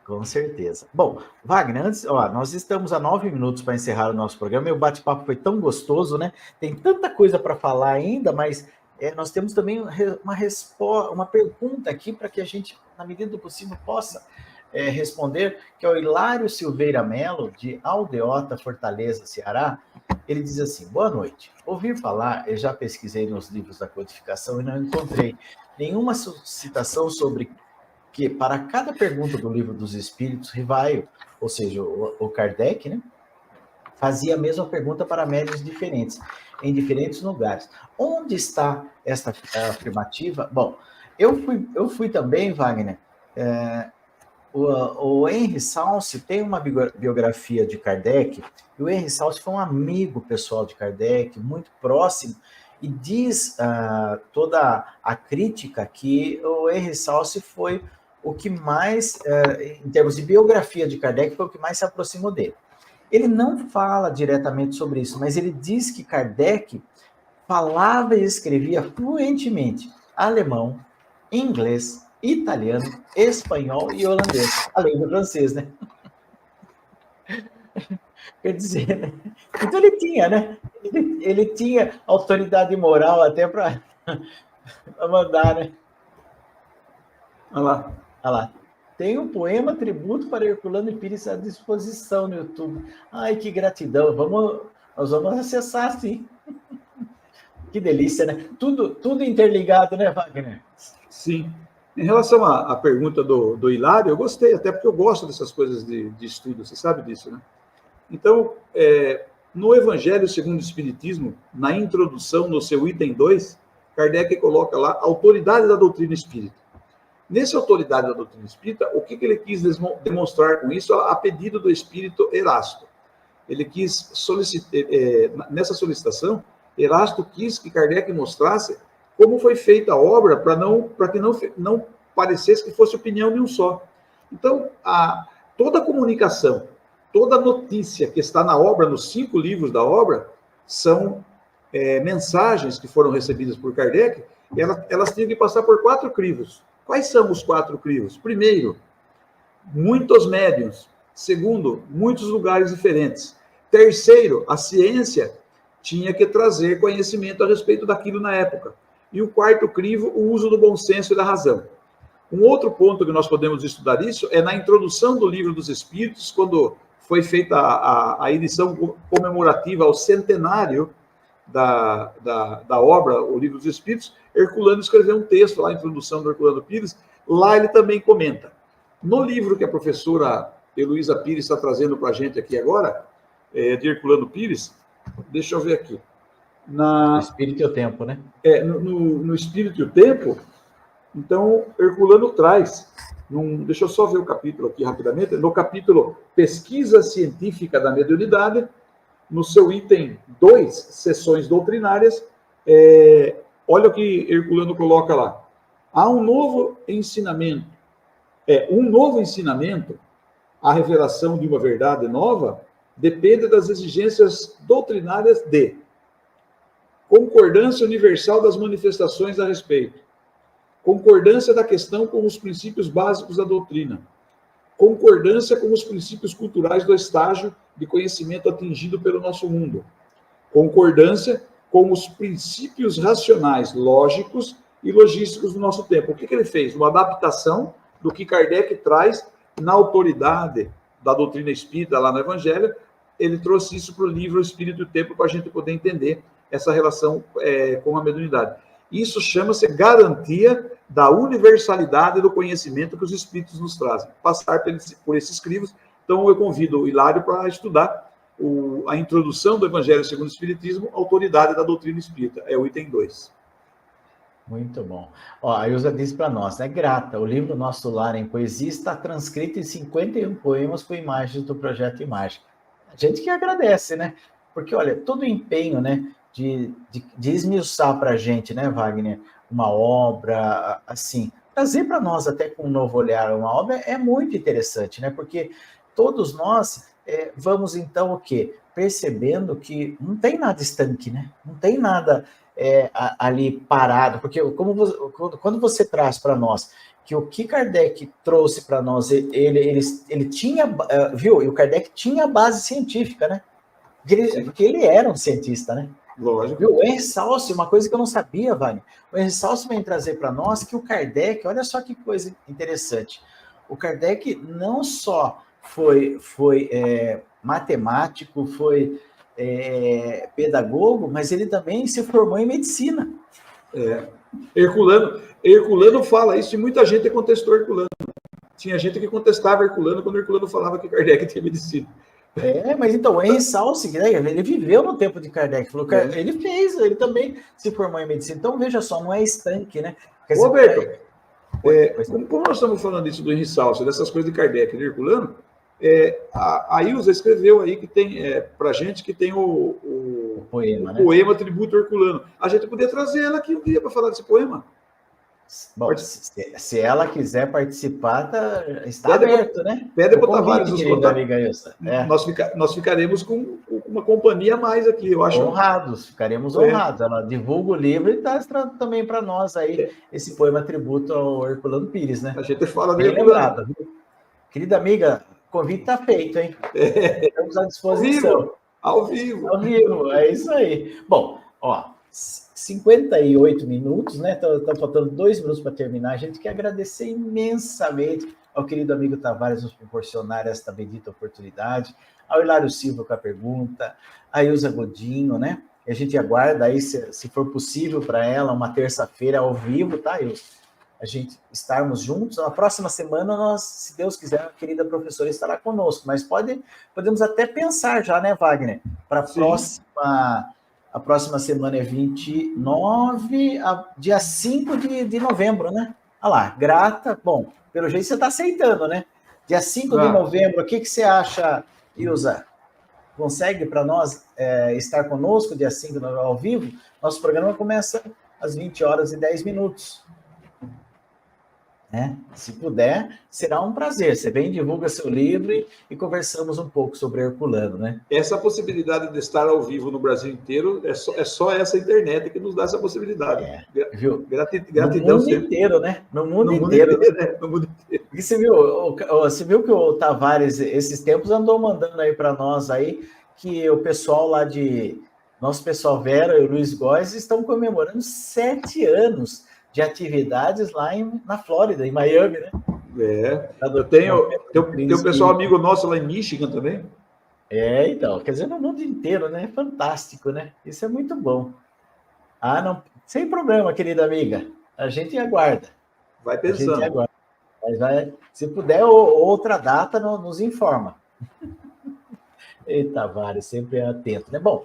Com certeza. Bom, Wagner, antes, nós estamos a 9 minutos para encerrar o nosso programa, e o bate-papo foi tão gostoso, né? Tem tanta coisa para falar ainda, mas nós temos também uma pergunta aqui para que a gente, na medida do possível, possa responder, que é o Hilário Silveira Melo, de Aldeota, Fortaleza, Ceará. Ele diz assim, boa noite. Ouvi falar, eu já pesquisei nos livros da codificação e não encontrei nenhuma citação sobre que para cada pergunta do Livro dos Espíritos, Rivaio, ou seja, o Kardec, né, fazia a mesma pergunta para médiuns diferentes, em diferentes lugares. Onde está esta afirmativa? Bom, eu fui também, Wagner, o Henry Salce tem uma biografia de Kardec, e o Henry Salce foi um amigo pessoal de Kardec, muito próximo, e diz toda a crítica que o Henry Salce foi o que mais, em termos de biografia de Kardec, foi o que mais se aproximou dele. Ele não fala diretamente sobre isso, mas ele diz que Kardec falava e escrevia fluentemente alemão, inglês, italiano, espanhol e holandês, além do francês, né? Quer dizer, né? Então ele tinha, né? Ele tinha autoridade moral até para mandar, né? Olha lá. Tem um poema tributo para Herculano e Pires à disposição no YouTube. Ai, que gratidão. Nós vamos acessar, sim. Que delícia, né? Tudo interligado, né, Wagner? Sim. Em relação à pergunta do Hilário, eu gostei, até porque eu gosto dessas coisas de estudo, você sabe disso, né? Então, no Evangelho segundo o Espiritismo, na introdução, no seu item 2, Kardec coloca lá a autoridade da doutrina espírita. Nessa autoridade da doutrina espírita, o que ele quis demonstrar com isso a pedido do espírito Erasto? Ele quis solicitar, nessa solicitação, Erasto quis que Kardec mostrasse como foi feita a obra para que não parecesse que fosse opinião de um só. Então, toda a comunicação, toda a notícia que está na obra, nos 5 livros da obra, são mensagens que foram recebidas por Kardec, e elas tinham que passar por 4 crivos. Quais são os 4 crivos? Primeiro, muitos médiuns. Segundo, muitos lugares diferentes. Terceiro, a ciência tinha que trazer conhecimento a respeito daquilo na época. E o 4º crivo, o uso do bom senso e da razão. Um outro ponto que nós podemos estudar isso é na introdução do Livro dos Espíritos, quando foi feita a edição comemorativa ao centenário da obra, o Livro dos Espíritos, Herculano escreveu um texto lá, a introdução do Herculano Pires, lá ele também comenta. No livro que a professora Heloísa Pires está trazendo para a gente aqui agora, de Herculano Pires, deixa eu ver aqui. O Espírito e o Tempo, né? No Espírito e o Tempo, então, Herculano traz, deixa eu só ver o capítulo aqui rapidamente, no capítulo Pesquisa Científica da Mediunidade, no seu item 2, Sessões Doutrinárias, olha o que Herculano coloca lá. Há um novo ensinamento, a revelação de uma verdade nova, depende das exigências doutrinárias de concordância universal das manifestações a respeito, concordância da questão com os princípios básicos da doutrina, concordância com os princípios culturais do estágio de conhecimento atingido pelo nosso mundo, concordância com os princípios racionais, lógicos e logísticos do nosso tempo. O que ele fez? Uma adaptação do que Kardec traz na autoridade da doutrina espírita, lá no Evangelho. Ele trouxe isso para o livro Espírito e o Tempo, para a gente poder entender essa relação com a mediunidade. Isso chama-se garantia da universalidade do conhecimento que os espíritos nos trazem. Passar por esses crivos. Então, eu convido o Hilário para estudar a introdução do Evangelho segundo o Espiritismo, autoridade da doutrina espírita. É o item 2. Muito bom. Ó, a Ilza disse para nós, grata, o livro Nosso Lar em Poesia está transcrito em 51 poemas com imagens do Projeto Imagem. A gente que agradece, né? Porque, olha, todo o empenho, né, de esmiuçar para a gente, né, Wagner, uma obra, assim, trazer para nós até com um novo olhar uma obra é muito interessante, né? Porque todos nós vamos, então, o quê? Percebendo que não tem nada estanque, né? Não tem nada ali parado, porque quando você traz para nós que o que Kardec trouxe para nós, ele tinha, viu? E o Kardec tinha base científica, né? Porque ele era um cientista, né? Lógico. Viu? O Henri Salce, uma coisa que eu não sabia, Wagner, o Henri Salce vem trazer para nós que o Kardec, olha só que coisa interessante, o Kardec não só foi matemático, foi pedagogo, mas ele também se formou em medicina. Herculano fala isso e muita gente contestou Herculano. Tinha gente que contestava Herculano quando Herculano falava que Kardec tinha medicina. Mas então, o Henri Salce, né, ele viveu no tempo de Kardec, falou, ele também se formou em medicina. Então, veja só, não é estanque, né? Roberto, como nós estamos falando isso do Henri Salce, dessas coisas de Kardec e de Herculano, a Ilza escreveu aí que tem, pra gente, que tem o poema, né? Poema Tributo Herculano. A gente podia trazer ela aqui um dia para falar desse poema. Bom, se ela quiser participar, está aberto, né? Pede para o Tavares nos contar. Nós ficaremos com uma companhia a mais aqui, eu acho. Ficaremos honrados. Ela divulga o livro e traz também para nós aí esse poema tributo ao Herculano Pires, né? A gente fala bem lembrado. Querida amiga, o convite está feito, hein? Estamos à disposição. Ao vivo, é isso aí. Bom, 58 minutos, né? Estão faltando 2 minutos para terminar. A gente quer agradecer imensamente ao querido amigo Tavares nos proporcionar esta bendita oportunidade, ao Hilário Silva com a pergunta, a Ilza Godinho, né? E a gente aguarda aí, se for possível para ela, uma terça-feira ao vivo, tá, Ilza? A gente estarmos juntos. Na próxima semana, nós, se Deus quiser, a querida professora estará conosco, mas podemos até pensar já, né, Wagner? Para a próxima semana é 29, dia 5 de novembro, né? Olha lá, grata. Bom, pelo jeito você está aceitando, né? Dia 5 de novembro, o que você acha, Ilza? Consegue para nós estar conosco dia 5 ao vivo? Nosso programa começa às 20 horas e 10 minutos. né? Se puder, será um prazer. Você vem, divulga seu livro e conversamos um pouco sobre Herculano, né? Essa possibilidade de estar ao vivo no Brasil inteiro, é só essa internet que nos dá essa possibilidade. Viu? Gratidão No mundo sempre. inteiro, né? No mundo No mundo inteiro. inteiro, né? No mundo inteiro. E você viu que o Tavares, esses tempos, andou mandando aí para nós aí, que o pessoal lá nosso pessoal Vera e o Luiz Góes estão comemorando 7 anos de atividades lá na Flórida, em Miami, né? Eu tenho um pessoal amigo nosso lá em Michigan também. Então, quer dizer, no mundo inteiro, né? Fantástico, né? Isso é muito bom. Não, sem problema, querida amiga. A gente aguarda. Vai pensando. A gente aguarda. Mas se puder, outra data, nos informa. Eita, Tavares, sempre atento, né? Bom,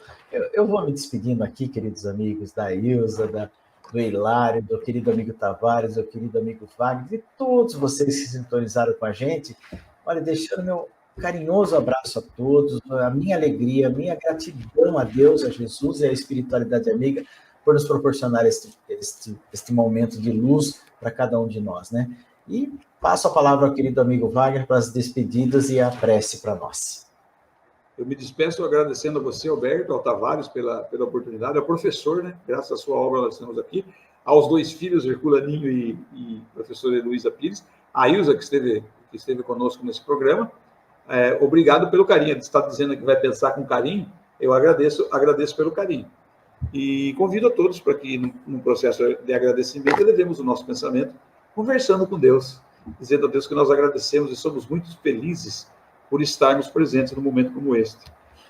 eu vou me despedindo aqui, queridos amigos, da Ilza, do Hilário, do querido amigo Tavares, do querido amigo Wagner, e todos vocês que sintonizaram com a gente. Olha, deixando meu carinhoso abraço a todos, a minha alegria, a minha gratidão a Deus, a Jesus e à espiritualidade amiga por nos proporcionar este momento de luz para cada um de nós, né? E passo a palavra ao querido amigo Wagner para as despedidas e a prece para nós. Eu me despeço agradecendo a você, Alberto, ao Tavares, pela oportunidade, ao professor, né? Graças à sua obra nós estamos aqui, aos 2 filhos, Herculaninho e professora Heloísa Pires, a Ilza, que esteve conosco nesse programa. Obrigado pelo carinho. Ele está dizendo que vai pensar com carinho, eu agradeço pelo carinho. E convido a todos para que, num processo de agradecimento, elevemos o nosso pensamento, conversando com Deus, dizendo a Deus que nós agradecemos e somos muito felizes por estarmos presentes num momento como este.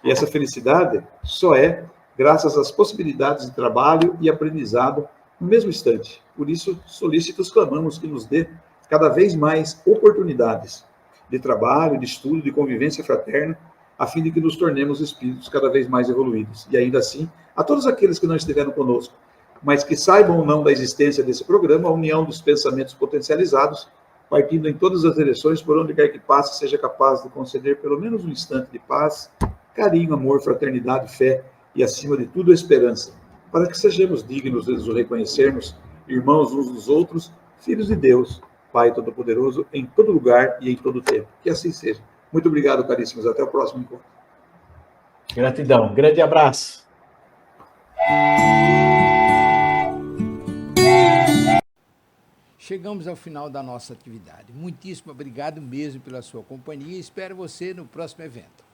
E essa felicidade só é graças às possibilidades de trabalho e aprendizado no mesmo instante. Por isso, solícitos clamamos que nos dê cada vez mais oportunidades de trabalho, de estudo, de convivência fraterna, a fim de que nos tornemos espíritos cada vez mais evoluídos. E ainda assim, a todos aqueles que não estiveram conosco, mas que saibam ou não da existência desse programa, a união dos pensamentos potencializados, partindo em todas as direções, por onde quer que passe, seja capaz de conceder pelo menos um instante de paz, carinho, amor, fraternidade, fé e, acima de tudo, a esperança, para que sejamos dignos de nos reconhecermos irmãos uns dos outros, filhos de Deus, Pai Todo-Poderoso, em todo lugar e em todo tempo. Que assim seja. Muito obrigado, caríssimos. Até o próximo encontro. Gratidão. Grande abraço. Chegamos ao final da nossa atividade. Muitíssimo obrigado mesmo pela sua companhia e espero você no próximo evento.